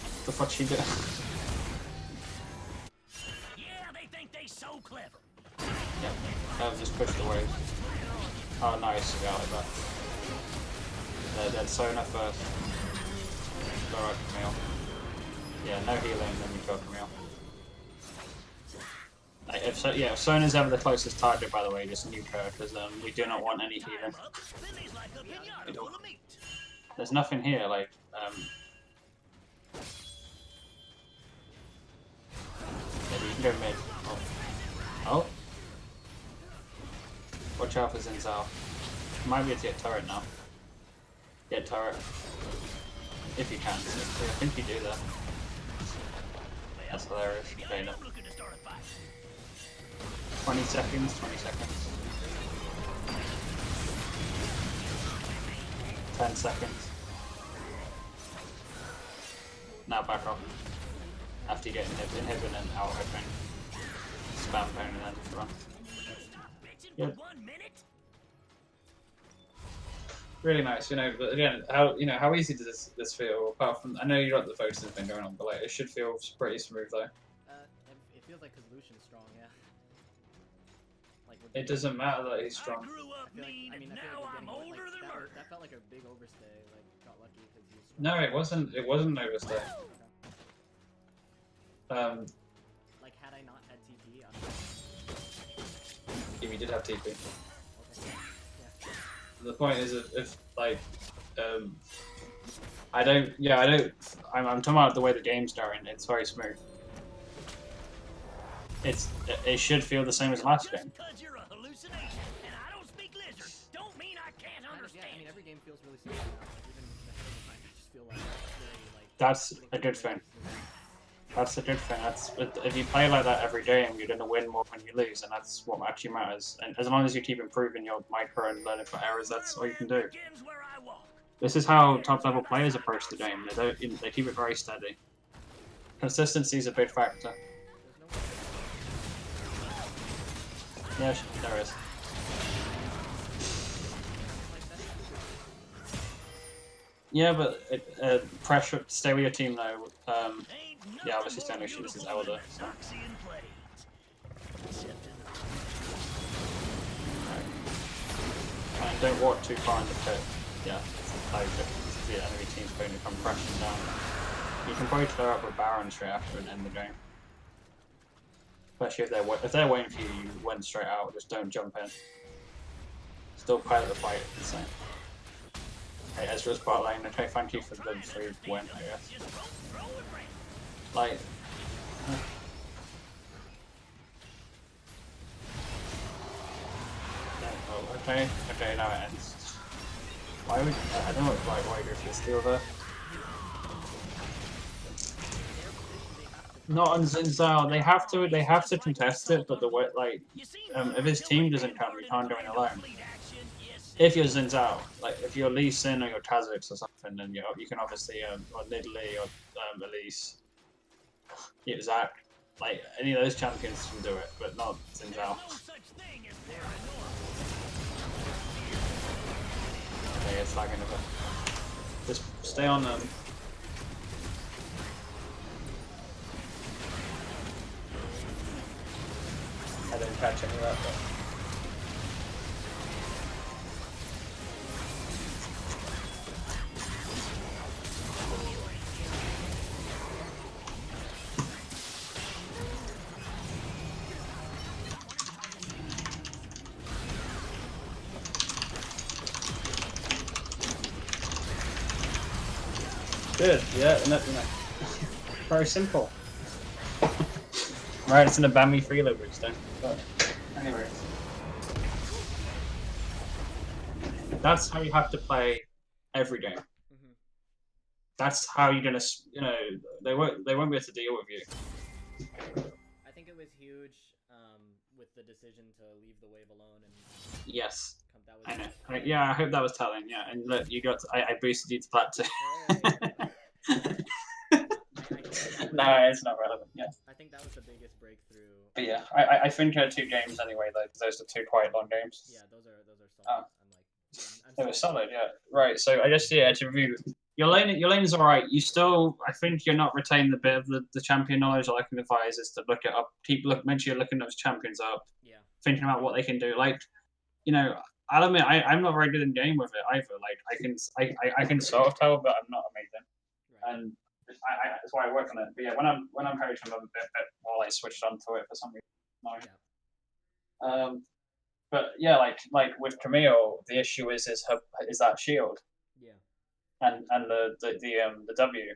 What the fuck she do? So clever. Yep, that was just pushed away. Oh, nice, yeah, like that. They're Sona first. Alright, Camille. Yeah, no healing, then you kill Camille. Like, if Sona's ever the closest target, by the way, just nuke her, because we do not want any healing. There's nothing here, like, maybe you can go mid. Oh. Watch out for Zinzal. Might be able to get turret now. Get turret. If you can. I think you do that. That's hilarious. Okay, no. 20 seconds, 20 seconds. 10 seconds. Now back off. After you get inhib and then out, I think. Spam phone and then just run. Good. Really nice, but again, how easy does this feel? Apart from, I know you got the focus has been going on, but like, it should feel pretty smooth though. It feels like because Lucian's strong, yeah. Like it doesn't matter that he's strong. I grew up mean, now I'm older than murder. That felt like a big overstay. Like got lucky because he was strong. No, it wasn't. It wasn't an overstay. Like had I not had TP, we did have TP. okay. Yeah. The point is, if like, I'm talking about the way the game's going. It's very smooth. It should feel the same as last game. Because you're a hallucination, and I don't speak lizard, don't mean I can't understand. Yeah, I mean every game feels really smooth now. Like, even ahead of the time, I just feel like very like. That's a good thing. That's a good thing. If you play like that every game, you're gonna win more when you lose, and that's what actually matters. And as long as you keep improving your micro and learning from errors, that's all you can do. This is how top-level players approach the game. They keep it very steady. Consistency is a big factor. Yeah, there is. Yeah, but pressure. Stay with your team though. Yeah, obviously stay with this is Elder. So. Right. And don't walk too far in the pit. Yeah, it's like the enemy team's going to come crashing down. You can probably clear up with Baron straight after and end the game. Especially if they're waiting for you, you went straight out. Just don't jump in. Still play the fight. It's the same. Hey, Ezra's bot lane. Okay, thank you for the free win, I guess. Like... Oh, okay, now it ends. Why would I don't know why go for the steal there? Not on Zinzao. They have to contest it, but the way like if his team doesn't come, you can't go in alone. If you're Zinzao, like if you're Lee Sin or your Kha'Zix or something, then you can obviously or Nidalee or Elise, Zach, like any of those champions can do it, but not Zinzao. Okay, it's lagging a bit. Just stay on them. I didn't catch any of that. But... Good, yeah, very simple. Right, it's in a ban me free leverage then. But anyway. That's how you have to play every game. Mm-hmm. That's how you're gonna, they won't be able to deal with you. I think it was huge with the decision to leave the wave alone and. Yes. That was I know. Yeah, I hope that was telling. Yeah, and look, you got. I boosted you to plat too. No, it's not relevant. Yeah. I think that was the biggest breakthrough. But yeah, I think 2 games anyway. Those are 2 quite long games. Yeah, those are solid. They were solid. Yeah. Right. So I just to review. Your lane is alright. You still, I think you're not retaining the bit of the champion knowledge. All I can advise is to look it up. Make sure you're looking those champions up. Yeah. Thinking about what they can do. Like, I'll admit I'm not very good in game with it either. Like I can sort of tell, but I'm not amazing. Right. And that's why I work on it. But yeah, when I'm coaching, I'm a bit more like switched on to it for some reason. No. Yeah. But yeah, like with Camille, the issue is that shield. Yeah. And the W.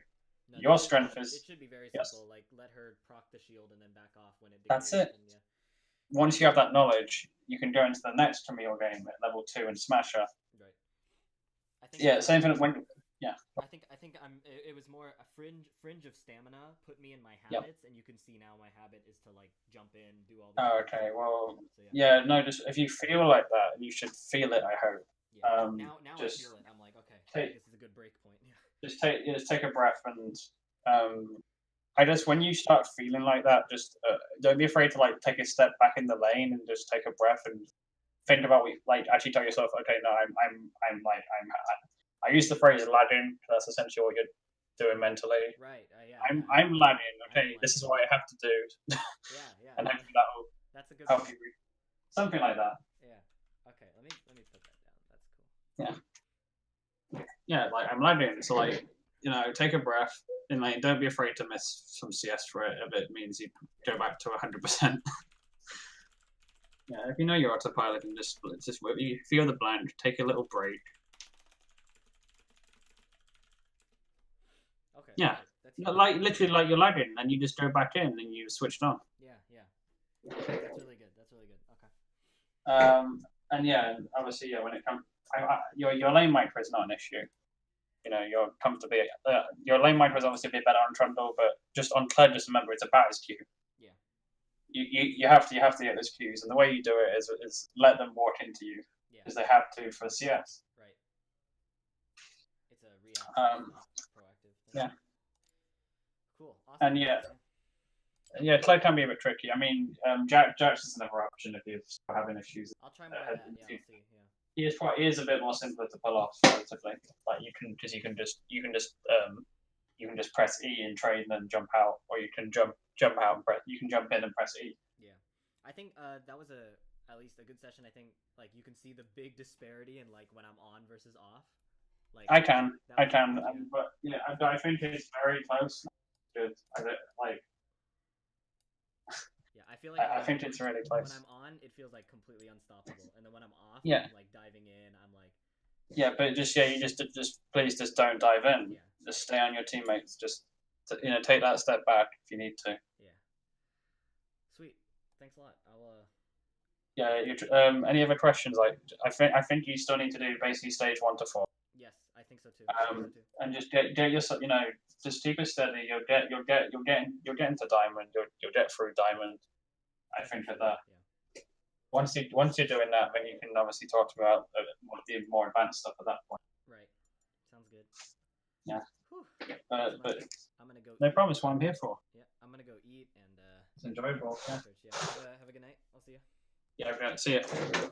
No, your strength is. It should be very simple. Like let her proc the shield and then back off when it. That's it. And, yeah. Once you have that knowledge, you can go into the next Camille game at level 2 and smash her. Right. Same thing when. Yeah. I think it was more a fringe of stamina put me in my habits, and you can see now my habit is to like jump in, do all. Oh, okay. Well, so, yeah. No, just if you feel like that, you should feel it. I hope. Yeah. Now just, I feel it. I'm like, okay, this is a good break point. Yeah. Just take a breath and I just when you start feeling like that, just don't be afraid to like take a step back in the lane and just take a breath and think about actually tell yourself, okay, no, I use the phrase lagging. That's essentially what you're doing mentally. Right. Yeah. I'm lagging. Okay, this is what I have to do. Yeah. And hopefully that's a good help you. Something like that. Yeah. Okay. Let me put that down. That's cool. Yeah. Yeah. Like I'm lagging, so like take a breath and like don't be afraid to miss some CS for it if it means you go back to 100%. Yeah. If you know your autopilot and just you feel the blank, take a little break. Okay. Yeah, like literally, like you're lagging, and you just go back in, and you switched on. Yeah. That's really good. Okay. And yeah, obviously, yeah, when it comes, your lane micro is not an issue. You're comfortably. Your lane micro is obviously a bit better on Trundle, but just on Kled, just remember it's a Batters queue. Yeah. You have to get those queues, and the way you do it is let them walk into you, because they have to for CS. Right. It's a reactive. Yeah. Cool. Awesome. And yeah, Kled can be a bit tricky. I mean, Jax is another option if you're having issues. I'll try more of that. Yeah, I'll see. Yeah. He is a bit more simpler to pull off relatively. Like you can just press E and trade and then jump out, or you can jump out and jump in and press E. Yeah, I think that was at least a good session. I think like you can see the big disparity in like when I'm on versus off. Like I can, but yeah, I think it's very close. Good, Yeah, I feel like I think it's really close. When I'm on, it feels like completely unstoppable, and then when I'm off, I'm like diving in. I'm like. Yeah, but please don't dive in. Yeah. Just stay on your teammates. Just take that step back if you need to. Yeah. Sweet. Thanks a lot. I'll. Yeah. Any other questions? Like I think you still need to do basically stage 1 to 4. think so too. I think so too. And just get yourself, you know, just keep it steady. You'll get into diamond. You'll get through diamond. I think at that. Yeah. Once you're doing that, then you can obviously talk about the more advanced stuff at that point. Right. Sounds good. Yeah. Whew. But I'm gonna go. no eat. problem. It's what I'm here for. Yeah, I'm gonna go eat and. It's enjoyable. Yeah. Research. Yeah. Have a good night. I'll see you. Yeah. Okay. See ya.